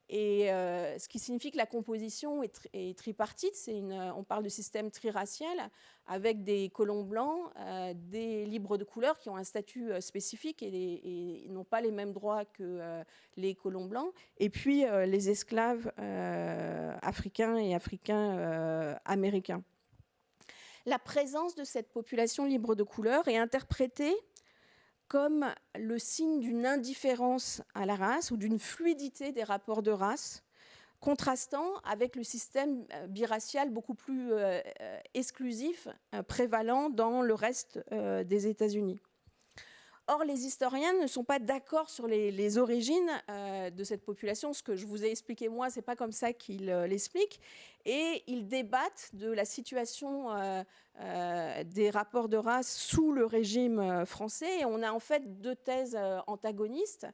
Et ce qui signifie que la composition est tripartite. On parle de système triracial avec des colons blancs, des libres de couleur qui ont un statut spécifique et n'ont pas les mêmes droits que les colons blancs, et puis les esclaves africains et africains-américains. La présence de cette population libre de couleur est interprétée comme le signe d'une indifférence à la race ou d'une fluidité des rapports de race, contrastant avec le système biracial beaucoup plus exclusif, prévalant dans le reste des États-Unis. Or, les historiens ne sont pas d'accord sur les origines de cette population. Ce que je vous ai expliqué, moi, ce n'est pas comme ça qu'ils l'expliquent. Et ils débattent de la situation des rapports de race sous le régime français. Et on a en fait deux thèses antagonistes,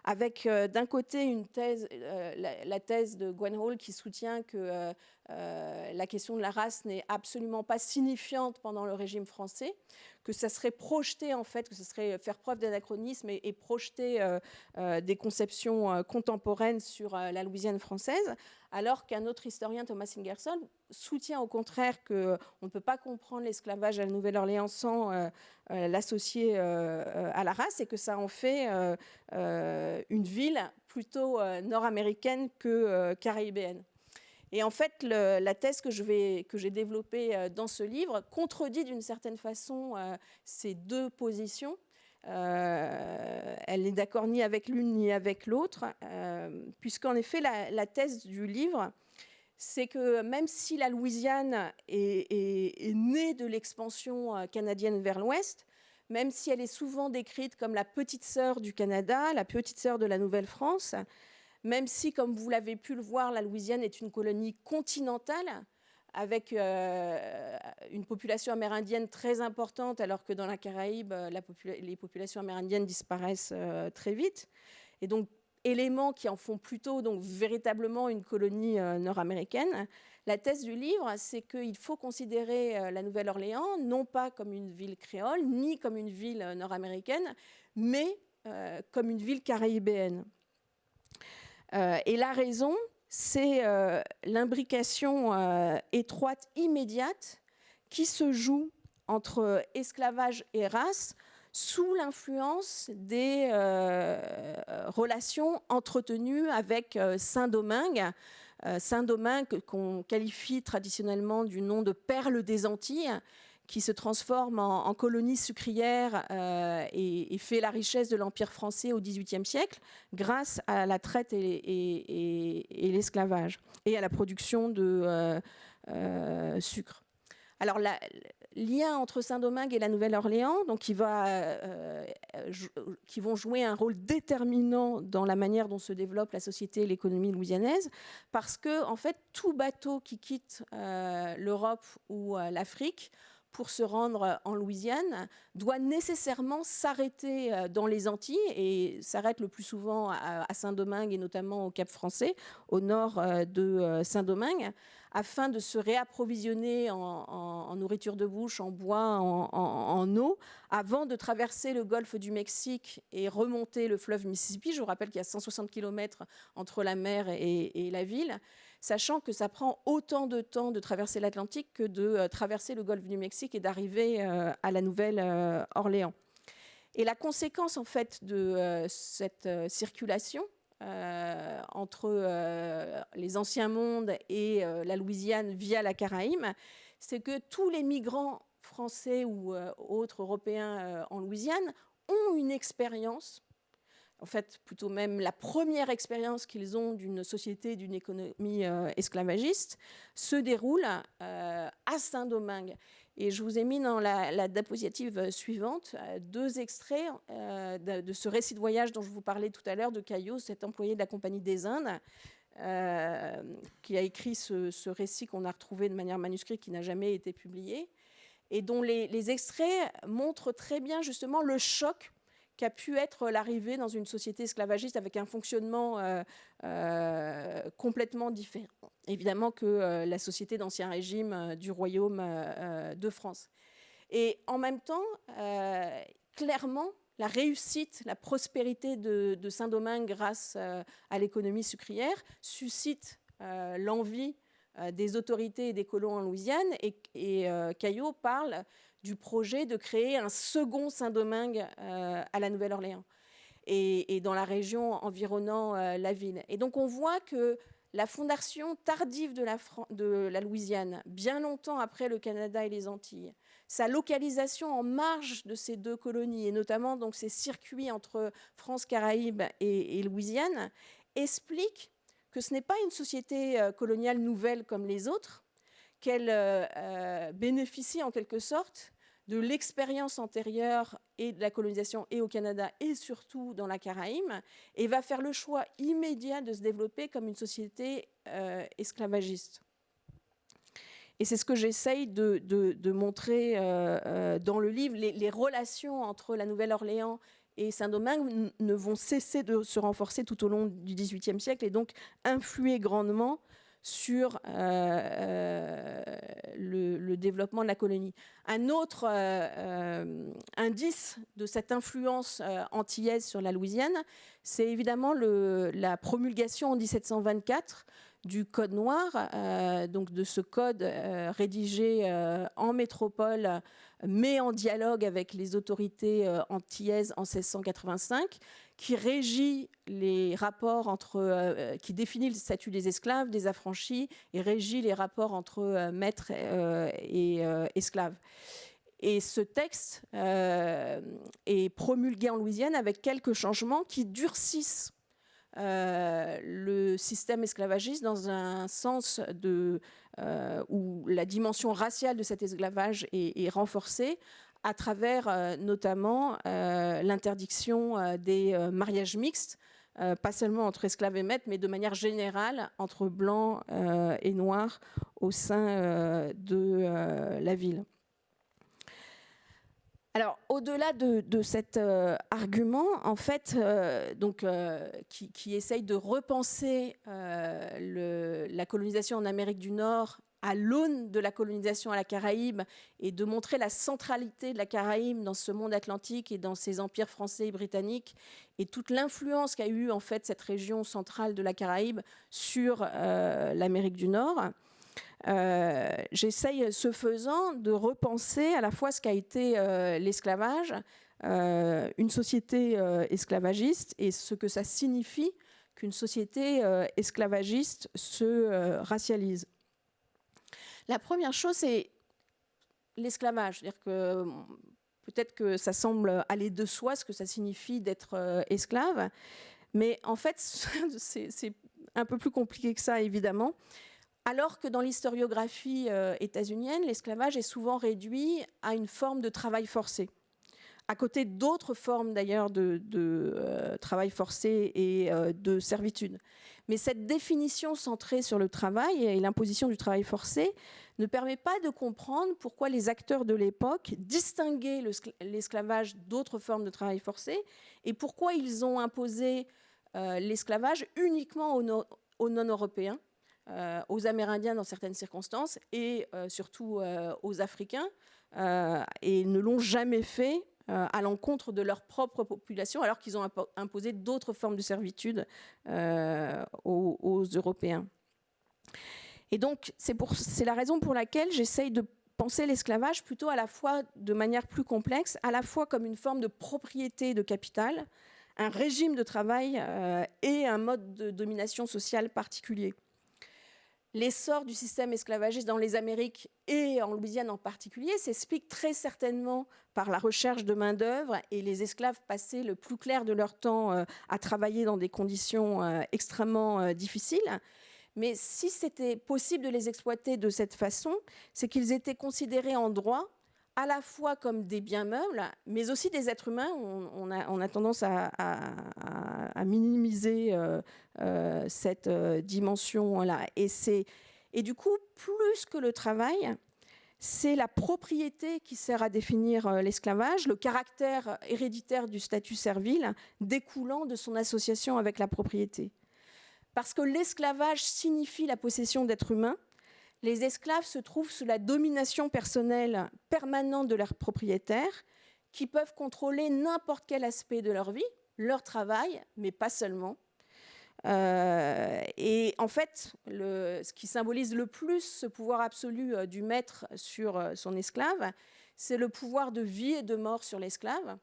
avec d'un côté une thèse, la thèse de Gwen Hall, qui soutient que la question de la race n'est absolument pas signifiante pendant le régime français, que ça serait projeter, en fait, que ce serait faire preuve d'anachronisme et projeter des conceptions contemporaines sur la Louisiane française, alors qu'un autre historien, Thomas Ingersoll, soutient au contraire qu'on ne peut pas comprendre l'esclavage à la Nouvelle-Orléans sans l'associer à la race, et que ça en fait une ville plutôt nord-américaine que caribéenne. Et en fait, la thèse que j'ai développée dans ce livre contredit d'une certaine façon ces deux positions. Elle n'est d'accord ni avec l'une ni avec l'autre, puisqu'en effet, la thèse du livre, c'est que même si la Louisiane est née de l'expansion canadienne vers l'ouest, même si elle est souvent décrite comme la petite sœur du Canada, la petite sœur de la Nouvelle-France, même si, comme vous l'avez pu le voir, la Louisiane est une colonie continentale, avec une population amérindienne très importante, alors que dans la Caraïbe, les populations amérindiennes disparaissent très vite. Et donc, éléments qui en font plutôt donc, véritablement une colonie nord-américaine. La thèse du livre, c'est qu'il faut considérer la Nouvelle-Orléans non pas comme une ville créole, ni comme une ville nord-américaine, mais comme une ville caribéenne. Et la raison, c'est l'imbrication étroite, immédiate, qui se joue entre esclavage et race, sous l'influence des relations entretenues avec Saint-Domingue. Saint-Domingue, qu'on qualifie traditionnellement du nom de perle des Antilles, qui se transforme en colonie sucrière et fait la richesse de l'Empire français au XVIIIe siècle grâce à la traite et l'esclavage et à la production de sucre. Alors, le lien entre Saint-Domingue et la Nouvelle-Orléans, donc qui vont jouer un rôle déterminant dans la manière dont se développe la société et l'économie louisianaise, parce que, en fait, tout bateau qui quitte l'Europe ou l'Afrique pour se rendre en Louisiane doit nécessairement s'arrêter dans les Antilles et s'arrête le plus souvent à Saint-Domingue et notamment au Cap-Français, au nord de Saint-Domingue, afin de se réapprovisionner en nourriture de bouche, en bois, en eau, avant de traverser le golfe du Mexique et remonter le fleuve Mississippi. Je vous rappelle qu'il y a 160 km entre la mer et la ville, sachant que ça prend autant de temps de traverser l'Atlantique que de traverser le golfe du Mexique et d'arriver à la Nouvelle-Orléans. Et la conséquence, en fait, de cette circulation entre les anciens mondes et la Louisiane via la Caraïbe, c'est que tous les migrants français ou autres européens en Louisiane ont une expérience, en fait plutôt même la première expérience qu'ils ont d'une société, d'une économie esclavagiste, se déroule à Saint-Domingue. Et je vous ai mis dans la diapositive suivante 2 extraits de ce récit de voyage dont je vous parlais tout à l'heure de Caillot, cet employé de la Compagnie des Indes, qui a écrit ce récit qu'on a retrouvé de manière manuscrite, qui n'a jamais été publié, et dont les extraits montrent très bien justement le choc qu'a pu être l'arrivée dans une société esclavagiste avec un fonctionnement complètement différent, évidemment, que la société d'Ancien Régime du Royaume de France. Et en même temps, clairement, la réussite, la prospérité de Saint-Domingue grâce à l'économie sucrière suscite l'envie des autorités et des colons en Louisiane. Et Caillot parle du projet de créer un second Saint-Domingue à la Nouvelle-Orléans et dans la région environnant la ville. Et donc on voit que la fondation tardive de la Louisiane, bien longtemps après le Canada et les Antilles, sa localisation en marge de ces 2 colonies, et notamment donc ces circuits entre France, Caraïbes et Louisiane, explique que ce n'est pas une société coloniale nouvelle comme les autres, qu'elle bénéficie en quelque sorte de l'expérience antérieure et de la colonisation et au Canada et surtout dans la Caraïbe, et va faire le choix immédiat de se développer comme une société esclavagiste. Et c'est ce que j'essaye de montrer dans le livre. Les relations entre la Nouvelle-Orléans et Saint-Domingue ne vont cesser de se renforcer tout au long du XVIIIe siècle et donc influer grandement sur le développement de la colonie. Un autre indice de cette influence antillaise sur la Louisiane, c'est évidemment la promulgation en 1724 du Code noir, donc de ce code rédigé en métropole, mais en dialogue avec les autorités antillaises en 1685, qui régit les rapports qui définit le statut des esclaves, des affranchis, et régit les rapports entre maîtres et esclaves. Et ce texte est promulgué en Louisiane avec quelques changements qui durcissent le système esclavagiste dans un sens où la dimension raciale de cet esclavage est renforcée, à travers notamment l'interdiction des mariages mixtes, pas seulement entre esclaves et maîtres, mais de manière générale entre blancs et noirs au sein de la ville. Alors, au-delà de cet argument, en fait, qui essaye de repenser la colonisation en Amérique du Nord à l'aune de la colonisation à la Caraïbe et de montrer la centralité de la Caraïbe dans ce monde atlantique et dans ces empires français et britanniques et toute l'influence qu'a eu en fait cette région centrale de la Caraïbe sur l'Amérique du Nord. J'essaye, ce faisant, de repenser à la fois ce qu'a été l'esclavage, une société esclavagiste, et ce que ça signifie qu'une société esclavagiste se racialise. La première chose, c'est l'esclavage. C'est-à-dire que peut-être que ça semble aller de soi, ce que ça signifie d'être esclave, mais en fait, c'est un peu plus compliqué que ça, évidemment. Alors que dans l'historiographie états-unienne, l'esclavage est souvent réduit à une forme de travail forcé, à côté d'autres formes d'ailleurs de travail forcé et de servitude. Mais cette définition centrée sur le travail et l'imposition du travail forcé ne permet pas de comprendre pourquoi les acteurs de l'époque distinguaient l'esclavage d'autres formes de travail forcé et pourquoi ils ont imposé l'esclavage uniquement aux non-européens, aux Amérindiens dans certaines circonstances et surtout aux Africains, et ne l'ont jamais fait à l'encontre de leur propre population, alors qu'ils ont imposé d'autres formes de servitude aux Européens. Et donc, c'est la raison pour laquelle j'essaye de penser l'esclavage plutôt à la fois de manière plus complexe, à la fois comme une forme de propriété de capital, un régime de travail et un mode de domination sociale particulier. L'essor du système esclavagiste dans les Amériques et en Louisiane en particulier s'explique très certainement par la recherche de main-d'œuvre et les esclaves passaient le plus clair de leur temps à travailler dans des conditions extrêmement difficiles. Mais si c'était possible de les exploiter de cette façon, c'est qu'ils étaient considérés en droit à la fois comme des biens meubles, mais aussi des êtres humains. On a tendance à minimiser cette dimension-là. Et du coup, plus que le travail, c'est la propriété qui sert à définir l'esclavage, le caractère héréditaire du statut servile découlant de son association avec la propriété. Parce que l'esclavage signifie la possession d'êtres humains, les esclaves se trouvent sous la domination personnelle permanente de leurs propriétaires qui peuvent contrôler n'importe quel aspect de leur vie, leur travail, mais pas seulement. Et en fait, ce qui symbolise le plus ce pouvoir absolu du maître sur son esclave, c'est le pouvoir de vie et de mort sur l'esclave.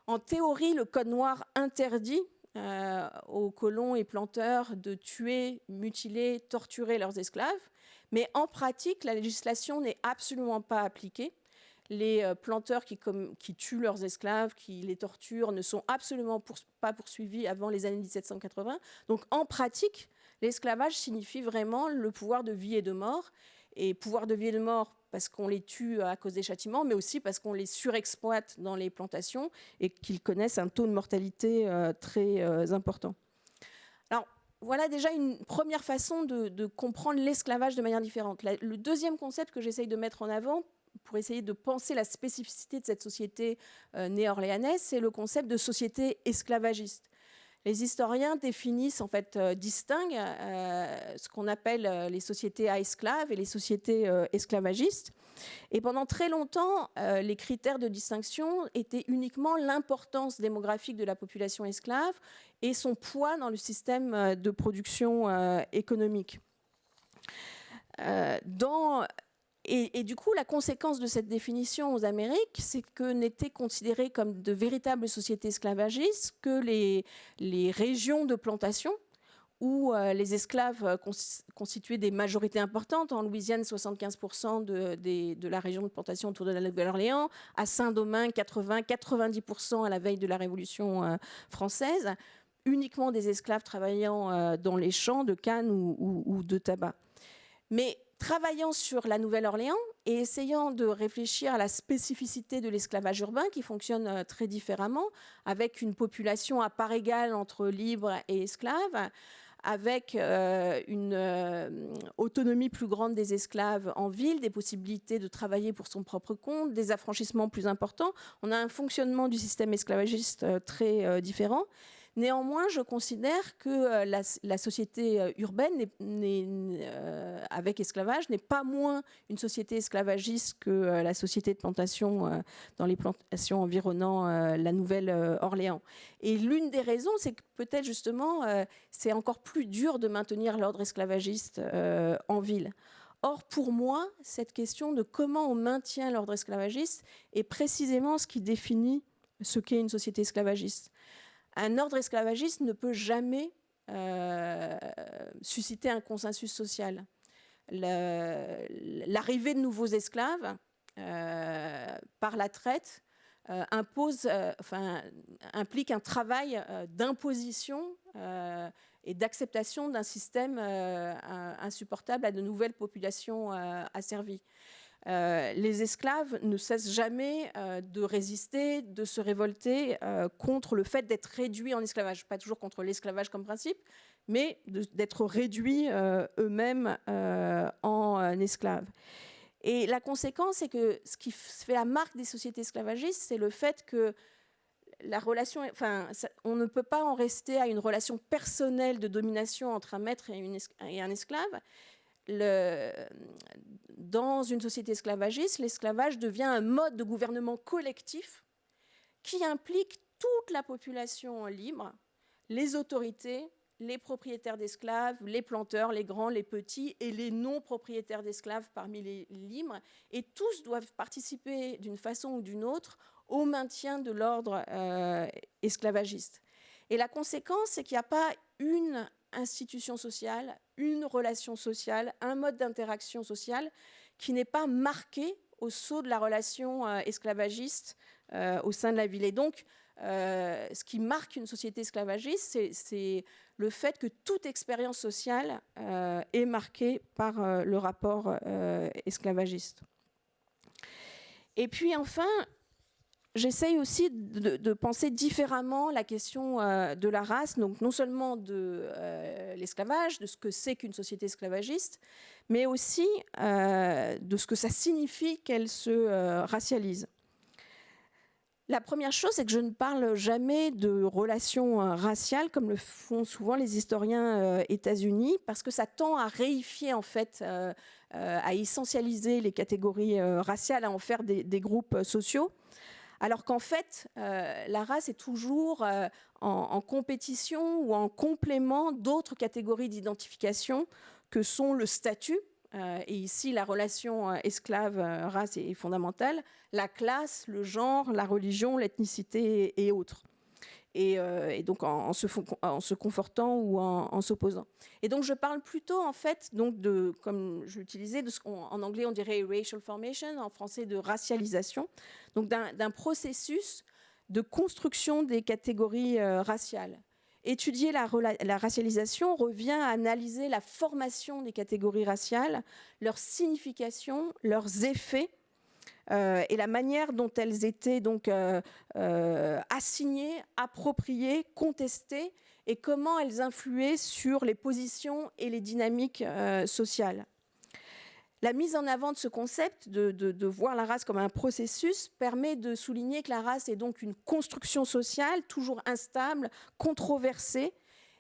En théorie, le Code noir interdit aux colons et planteurs de tuer, mutiler, torturer leurs esclaves. Mais en pratique, la législation n'est absolument pas appliquée. Les planteurs qui tuent leurs esclaves, qui les torturent, ne sont absolument pas poursuivis avant les années 1780. Donc en pratique, l'esclavage signifie vraiment le pouvoir de vie et de mort. Et pouvoir de vie et de mort parce qu'on les tue à cause des châtiments, mais aussi parce qu'on les surexploite dans les plantations et qu'ils connaissent un taux de mortalité très important. Alors, voilà déjà une première façon de comprendre l'esclavage de manière différente. Le deuxième concept que j'essaye de mettre en avant pour essayer de penser la spécificité de cette société néo-orléanaise, c'est le concept de société esclavagiste. Les historiens définissent, en fait, distinguent ce qu'on appelle les sociétés à esclaves et les sociétés esclavagistes. Et pendant très longtemps, les critères de distinction étaient uniquement l'importance démographique de la population esclave et son poids dans le système de production économique. Et du coup, la conséquence de cette définition aux Amériques, c'est que n'étaient considérées comme de véritables sociétés esclavagistes que les régions de plantation où les esclaves constituaient des majorités importantes. En Louisiane, 75% de la région de plantation autour de la Nouvelle-Orléans, à Saint-Domingue, 90% à la veille de la Révolution française, uniquement des esclaves travaillant dans les champs de canne ou de tabac. Mais travaillant sur la Nouvelle-Orléans, et essayant de réfléchir à la spécificité de l'esclavage urbain qui fonctionne très différemment, avec une population à part égale entre libres et esclaves, avec une autonomie plus grande des esclaves en ville, des possibilités de travailler pour son propre compte, des affranchissements plus importants. On a un fonctionnement du système esclavagiste très différent. Néanmoins, je considère que la société urbaine avec esclavage n'est pas moins une société esclavagiste que la société de plantation dans les plantations environnant la Nouvelle-Orléans. Et l'une des raisons, c'est que peut-être justement, c'est encore plus dur de maintenir l'ordre esclavagiste en ville. Or, pour moi, cette question de comment on maintient l'ordre esclavagiste est précisément ce qui définit ce qu'est une société esclavagiste. Un ordre esclavagiste ne peut jamais susciter un consensus social. L'arrivée de nouveaux esclaves par la traite implique un travail d'imposition et d'acceptation d'un système insupportable à de nouvelles populations asservies. Les esclaves ne cessent jamais de résister, de se révolter contre le fait d'être réduits en esclavage. Pas toujours contre l'esclavage comme principe, mais d'être réduits eux-mêmes en esclaves. Et la conséquence, c'est que ce qui fait la marque des sociétés esclavagistes, c'est le fait que la relation, on ne peut pas en rester à une relation personnelle de domination entre un maître et un esclave. Dans une société esclavagiste, l'esclavage devient un mode de gouvernement collectif qui implique toute la population libre, les autorités, les propriétaires d'esclaves, les planteurs, les grands, les petits et les non-propriétaires d'esclaves parmi les libres. Et tous doivent participer d'une façon ou d'une autre au maintien de l'ordre esclavagiste. Et la conséquence, c'est qu'il n'y a pas une institution sociale, une relation sociale, un mode d'interaction sociale qui n'est pas marqué au sceau de la relation esclavagiste au sein de la ville. Et donc, ce qui marque une société esclavagiste, c'est le fait que toute expérience sociale est marquée par le rapport esclavagiste. Et puis enfin, j'essaye aussi de penser différemment la question de la race, donc non seulement de l'esclavage, de ce que c'est qu'une société esclavagiste, mais aussi de ce que ça signifie qu'elle se racialise. La première chose, c'est que je ne parle jamais de relations raciales, comme le font souvent les historiens états-unis, parce que ça tend à réifier, en fait, à essentialiser les catégories raciales, à en faire des groupes sociaux. Alors qu'en fait, la race est toujours en compétition ou en complément d'autres catégories d'identification que sont le statut, et ici la relation esclave-race est fondamentale, la classe, le genre, la religion, l'ethnicité et autres. Et donc en se confortant ou en s'opposant. Et donc je parle plutôt en fait donc de, comme je l'utilisais, en anglais on dirait racial formation, en français de racialisation, donc d'un processus de construction des catégories raciales. Étudier la racialisation revient à analyser la formation des catégories raciales, leur signification, leurs effets, et la manière dont elles étaient donc assignées, appropriées, contestées, et comment elles influaient sur les positions et les dynamiques sociales. La mise en avant de ce concept, de voir la race comme un processus, permet de souligner que la race est donc une construction sociale, toujours instable, controversée,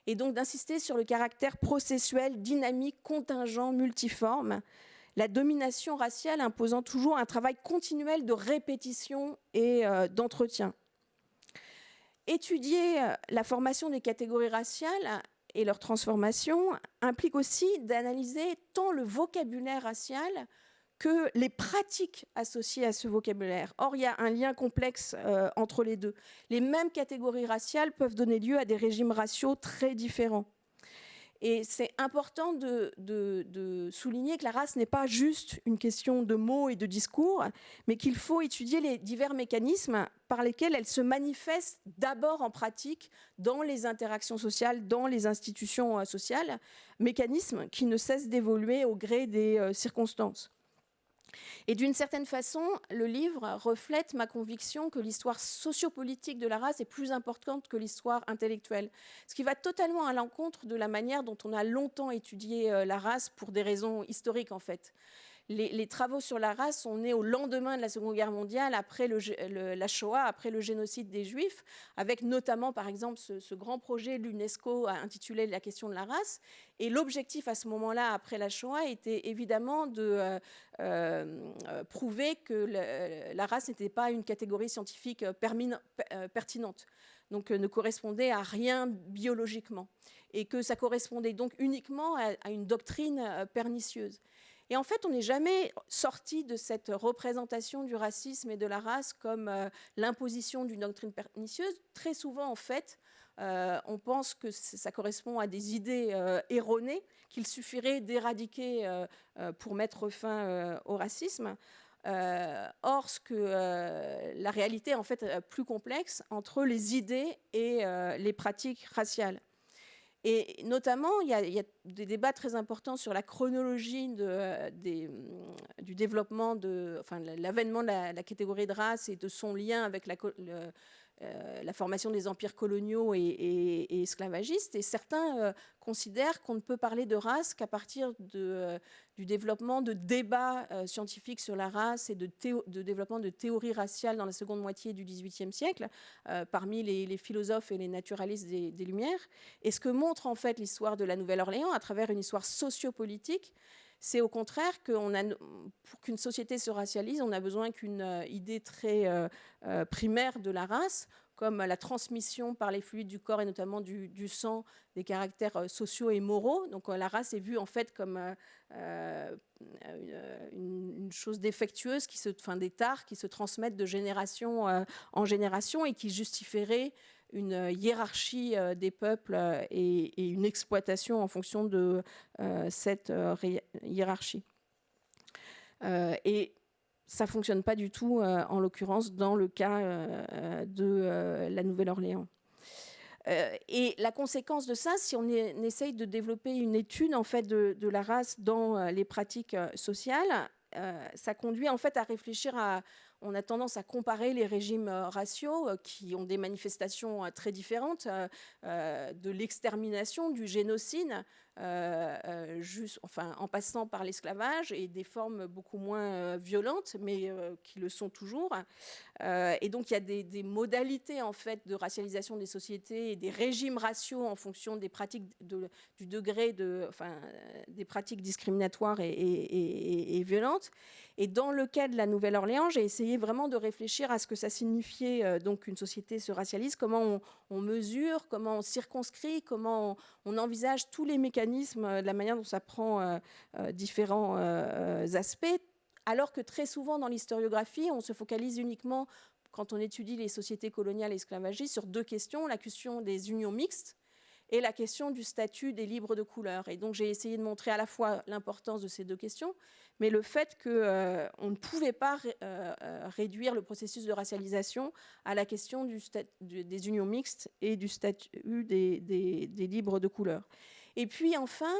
et donc d'insister sur le caractère processuel, dynamique, contingent, multiforme. La domination raciale imposant toujours un travail continuel de répétition et d'entretien. Étudier la formation des catégories raciales et leur transformation implique aussi d'analyser tant le vocabulaire racial que les pratiques associées à ce vocabulaire. Or, il y a un lien complexe entre les deux. Les mêmes catégories raciales peuvent donner lieu à des régimes raciaux très différents. Et c'est important de souligner que la race n'est pas juste une question de mots et de discours, mais qu'il faut étudier les divers mécanismes par lesquels elle se manifeste d'abord en pratique dans les interactions sociales, dans les institutions sociales, mécanismes qui ne cessent d'évoluer au gré des circonstances. Et d'une certaine façon, le livre reflète ma conviction que l'histoire sociopolitique de la race est plus importante que l'histoire intellectuelle. Ce qui va totalement à l'encontre de la manière dont on a longtemps étudié la race pour des raisons historiques, en fait. Les travaux sur la race sont nés au lendemain de la Seconde Guerre mondiale, après la Shoah, après le génocide des Juifs, avec notamment, par exemple, ce grand projet de l'UNESCO intitulé « La question de la race ». Et l'objectif à ce moment-là, après la Shoah, était évidemment de prouver que la race n'était pas une catégorie scientifique pertinente, donc ne correspondait à rien biologiquement, et que ça correspondait donc uniquement à une doctrine pernicieuse. Et en fait, on n'est jamais sorti de cette représentation du racisme et de la race comme l'imposition d'une doctrine pernicieuse. Très souvent, en fait, on pense que ça correspond à des idées erronées qu'il suffirait d'éradiquer pour mettre fin au racisme. Or, la réalité est en fait plus complexe entre les idées et les pratiques raciales. Et notamment, il y a des débats très importants sur la chronologie du développement, l'avènement de la catégorie de race et de son lien avec la formation des empires coloniaux et esclavagistes. Et certains considèrent qu'on ne peut parler de race qu'à partir du développement de débats scientifiques sur la race et de développement de théories raciales dans la seconde moitié du XVIIIe siècle, parmi les philosophes et les naturalistes des Lumières. Et ce que montre en fait l'histoire de la Nouvelle-Orléans à travers une histoire sociopolitique, c'est au contraire que pour qu'une société se racialise, on a besoin qu'une idée très primaire de la race, comme la transmission par les fluides du corps et notamment du sang des caractères sociaux et moraux. Donc la race est vue en fait comme une chose défectueuse, des tares qui se transmettent de génération en génération et qui justifierait une hiérarchie des peuples et une exploitation en fonction de cette hiérarchie. Et ça ne fonctionne pas du tout, en l'occurrence, dans le cas de la Nouvelle-Orléans. Et la conséquence de ça, si on essaye de développer une étude en fait, de la race dans les pratiques sociales, ça conduit en fait à réfléchir on a tendance à comparer les régimes raciaux qui ont des manifestations très différentes, de l'extermination, du génocide, en passant par l'esclavage et des formes beaucoup moins violentes, mais qui le sont toujours. Et donc il y a des modalités en fait de racialisation des sociétés et des régimes raciaux en fonction des pratiques du degré des pratiques discriminatoires et violentes. Et dans le cas de la Nouvelle-Orléans, j'ai essayé vraiment de réfléchir à ce que ça signifiait donc qu'une société se racialise, comment on mesure, comment on circonscrit, comment on envisage tous les mécanismes, de la manière dont ça prend différents aspects, alors que très souvent dans l'historiographie, on se focalise uniquement, quand on étudie les sociétés coloniales et esclavagistes, sur deux questions, la question des unions mixtes et la question du statut des libres de couleur. Et donc j'ai essayé de montrer à la fois l'importance de ces deux questions, mais le fait qu'on ne pouvait pas réduire le processus de racialisation à la question des unions mixtes et du statut des libres de couleur. Et puis enfin,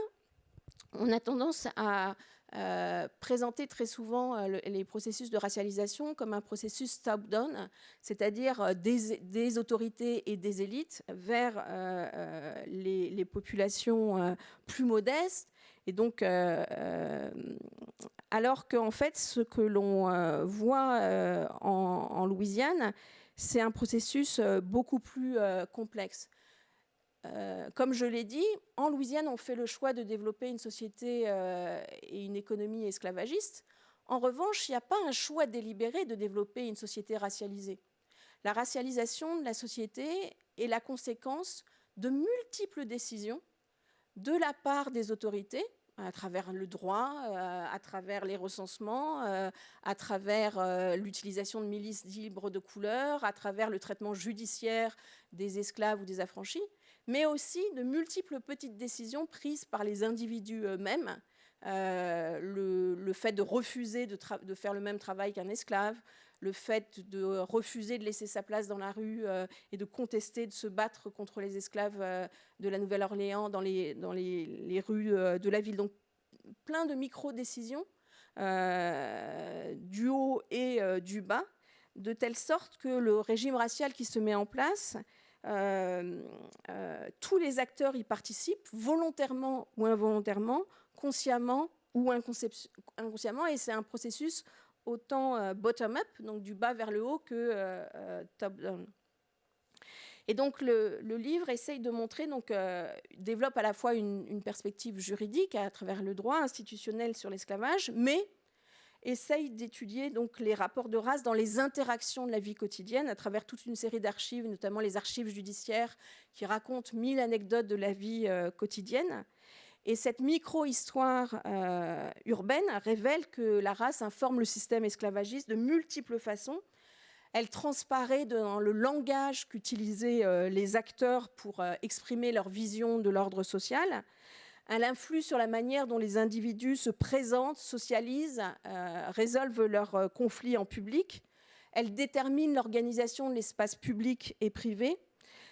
on a tendance à présenter très souvent les processus de racialisation comme un processus top-down, c'est-à-dire des autorités et des élites vers les populations plus modestes. Et donc, alors qu'en fait, ce que l'on voit en Louisiane, c'est un processus beaucoup plus complexe. Comme je l'ai dit, en Louisiane, on fait le choix de développer une société et une économie esclavagiste. En revanche, il n'y a pas un choix délibéré de développer une société racialisée. La racialisation de la société est la conséquence de multiples décisions de la part des autorités, à travers le droit, à travers les recensements, à travers l'utilisation de milices libres de couleur, à travers le traitement judiciaire des esclaves ou des affranchis, mais aussi de multiples petites décisions prises par les individus eux-mêmes. Le fait de refuser de faire le même travail qu'un esclave, le fait de refuser de laisser sa place dans la rue et de contester, de se battre contre les esclaves de la Nouvelle-Orléans dans les rues de la ville. Donc, plein de micro-décisions du haut et du bas, de telle sorte que le régime racial qui se met en place, tous les acteurs y participent, volontairement ou involontairement, consciemment ou inconsciemment, et c'est un processus autant bottom-up, donc du bas vers le haut, que top-down. Et donc le livre essaye de montrer, développe à la fois une perspective juridique à travers le droit institutionnel sur l'esclavage, mais essaye d'étudier donc les rapports de race dans les interactions de la vie quotidienne à travers toute une série d'archives, notamment les archives judiciaires qui racontent 1000 anecdotes de la vie quotidienne. Et cette micro-histoire urbaine révèle que la race informe le système esclavagiste de multiples façons. Elle transparaît dans le langage qu'utilisaient les acteurs pour exprimer leur vision de l'ordre social. Elle influe sur la manière dont les individus se présentent, socialisent, résolvent leurs conflits en public. Elle détermine l'organisation de l'espace public et privé.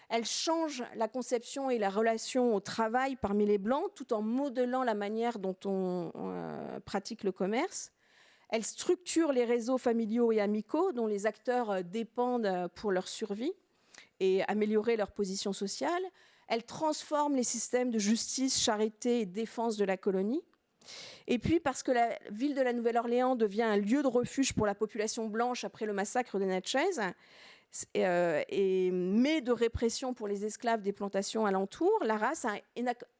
Elle change la conception et la relation au travail parmi les Blancs, tout en modelant la manière dont on pratique le commerce. Elle structure les réseaux familiaux et amicaux dont les acteurs dépendent pour leur survie et améliorer leur position sociale. Elle transforme les systèmes de justice, charité et défense de la colonie. Et puis, parce que la ville de la Nouvelle-Orléans devient un lieu de refuge pour la population blanche après le massacre des Natchez, mais de répression pour les esclaves des plantations alentours, la race a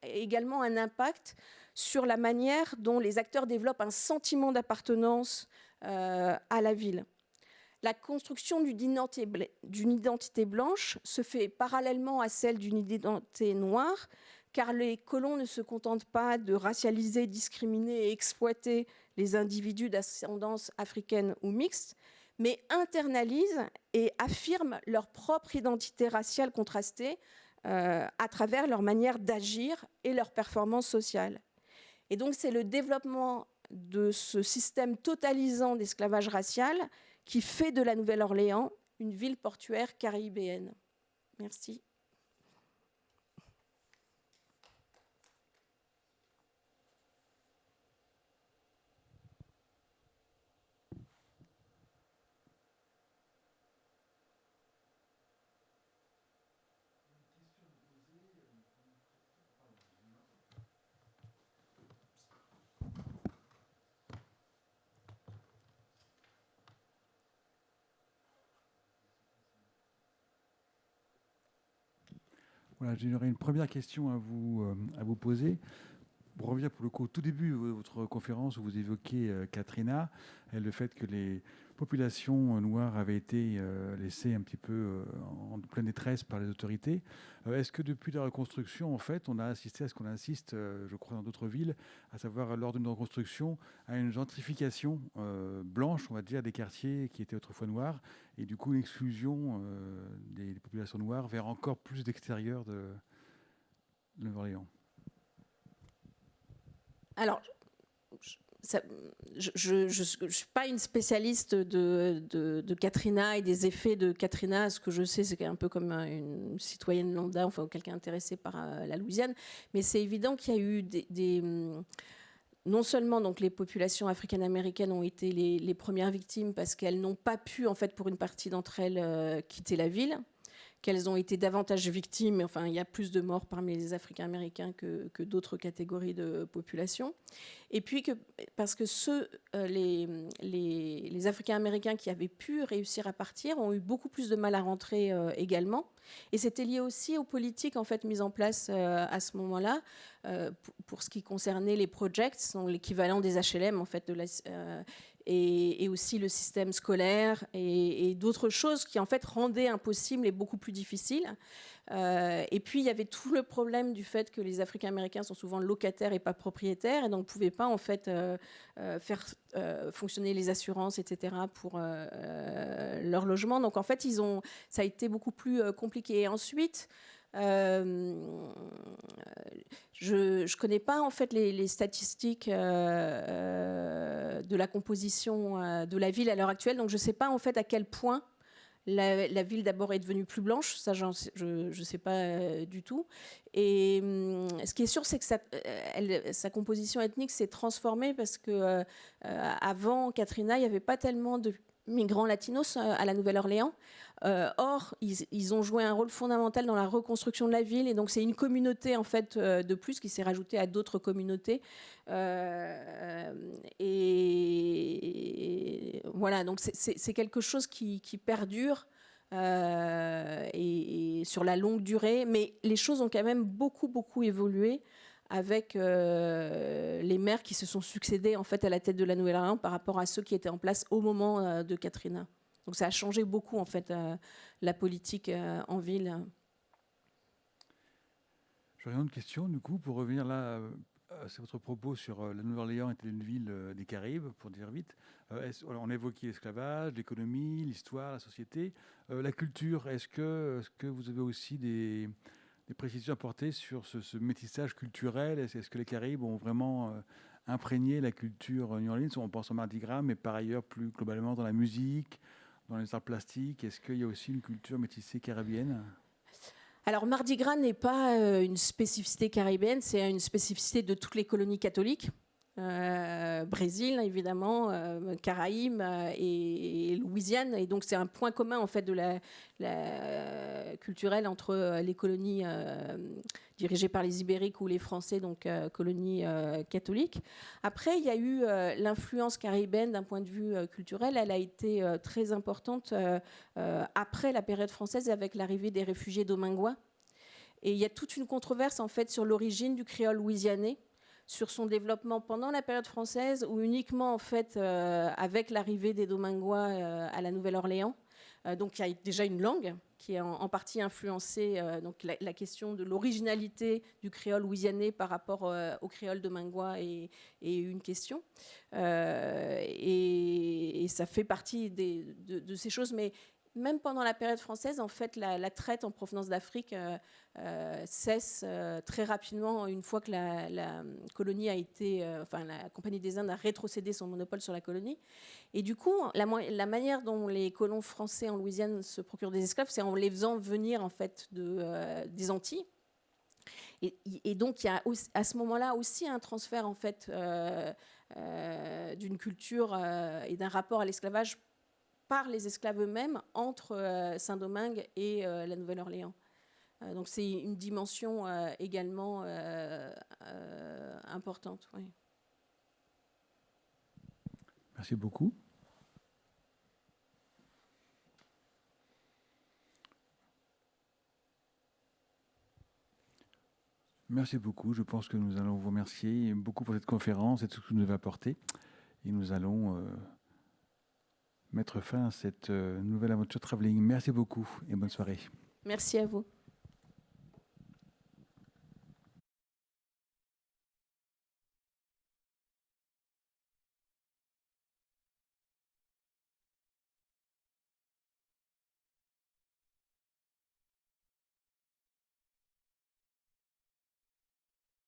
également un impact sur la manière dont les acteurs développent un sentiment d'appartenance à la ville. La construction d'une identité blanche se fait parallèlement à celle d'une identité noire, car les colons ne se contentent pas de racialiser, discriminer et exploiter les individus d'ascendance africaine ou mixte, mais internalisent et affirment leur propre identité raciale contrastée à travers leur manière d'agir et leur performance sociale. Et donc c'est le développement de ce système totalisant d'esclavage racial qui fait de la Nouvelle-Orléans une ville portuaire caribéenne. Merci. Voilà, j'aurais une première question à vous poser. Pour revenir pour le coup au tout début de votre conférence où vous évoquiez Katrina, et le fait que les populations noires avaient été laissées un petit peu en pleine détresse par les autorités. Est-ce que depuis la reconstruction, en fait, on a assisté à ce qu'on assiste, je crois, dans d'autres villes, à savoir lors d'une reconstruction, à une gentrification blanche, on va dire, des quartiers qui étaient autrefois noirs, et du coup une exclusion des populations noires vers encore plus d'extérieur de Nouvelle-Orléans? Alors, je ne suis pas une spécialiste de Katrina et des effets de Katrina. Ce que je sais, c'est un peu comme une citoyenne lambda, enfin, ou quelqu'un intéressé par la Louisiane. Mais c'est évident qu'il y a eu non seulement donc, les populations africaines-américaines ont été les premières victimes parce qu'elles n'ont pas pu, en fait, pour une partie d'entre elles, quitter la ville, qu'elles ont été davantage victimes, enfin, il y a plus de morts parmi les Africains-Américains que d'autres catégories de population. Et puis parce que les Africains-Américains qui avaient pu réussir à partir ont eu beaucoup plus de mal à rentrer également. Et c'était lié aussi aux politiques en fait, mises en place à ce moment-là pour ce qui concernait les projects, donc l'équivalent des HLM en fait, et aussi le système scolaire et d'autres choses qui en fait rendaient impossible et beaucoup plus difficile. Et puis il y avait tout le problème du fait que les Africains-Américains sont souvent locataires et pas propriétaires et donc ne pouvaient pas en fait faire fonctionner les assurances, etc. pour leur logement. Donc en fait ça a été beaucoup plus compliqué. Et ensuite je ne connais pas en fait les statistiques de la composition de la ville à l'heure actuelle, donc je ne sais pas en fait à quel point La ville d'abord est devenue plus blanche, ça je ne sais pas du tout. Et ce qui est sûr, c'est que sa composition ethnique s'est transformée parce que avant Katrina, il n'y avait pas tellement de migrants latinos à la Nouvelle-Orléans. Or, ils ont joué un rôle fondamental dans la reconstruction de la ville, et donc c'est une communauté en fait de plus qui s'est rajoutée à d'autres communautés. Et voilà, donc c'est quelque chose qui perdure et sur la longue durée, mais les choses ont quand même beaucoup évolué avec les maires qui se sont succédés en fait à la tête de la Nouvelle-Orléans par rapport à ceux qui étaient en place au moment de Katrina. Donc ça a changé beaucoup en fait la politique en ville. J'aurais une autre question du coup pour revenir là. C'est votre propos sur la Nouvelle-Orléans était une ville des Caraïbes, pour dire vite. On a évoqué l'esclavage, l'économie, l'histoire, la société. La culture, est-ce que vous avez aussi des précisions à apporter sur ce métissage culturel? Est-ce que les Caraïbes ont vraiment imprégné la culture New Orleans? On pense au Mardi Gras, mais par ailleurs, plus globalement, dans la musique, dans les arts plastiques, est-ce qu'il y a aussi une culture métissée caribéenne? Alors, Mardi Gras n'est pas une spécificité caribéenne, c'est une spécificité de toutes les colonies catholiques. Brésil, évidemment, Caraïbes et Louisiane. Et donc, c'est un point commun, en fait, de la culturelle entre les colonies dirigées par les Ibériques ou les Français, donc colonies catholiques. Après, il y a eu l'influence caribéenne d'un point de vue culturel. Elle a été très importante après la période française avec l'arrivée des réfugiés domingois. Et il y a toute une controverse, en fait, sur l'origine du créole louisianais, sur son développement pendant la période française ou uniquement en fait avec l'arrivée des Domingois à la Nouvelle-Orléans. Donc il y a déjà une langue qui est en partie influencée. Donc la question de l'originalité du créole louisianais par rapport au créole domingois est une question. Et ça fait partie de ces choses. Mais même pendant la période française, en fait, la traite en provenance d'Afrique cesse très rapidement une fois que la colonie a été, la Compagnie des Indes a rétrocédé son monopole sur la colonie. Et du coup, la manière dont les colons français en Louisiane se procurent des esclaves, c'est en les faisant venir en fait des Antilles. Et donc, il y a à ce moment-là aussi un transfert en fait d'une culture et d'un rapport à l'esclavage par les esclaves eux-mêmes entre Saint-Domingue et la Nouvelle-Orléans. Donc c'est une dimension également importante. Oui. Merci beaucoup. Merci beaucoup. Je pense que nous allons vous remercier beaucoup pour cette conférence et tout ce que vous nous avez apporté. Et nous allons mettre fin à cette nouvelle aventure travelling. Merci beaucoup et bonne soirée. Merci à vous.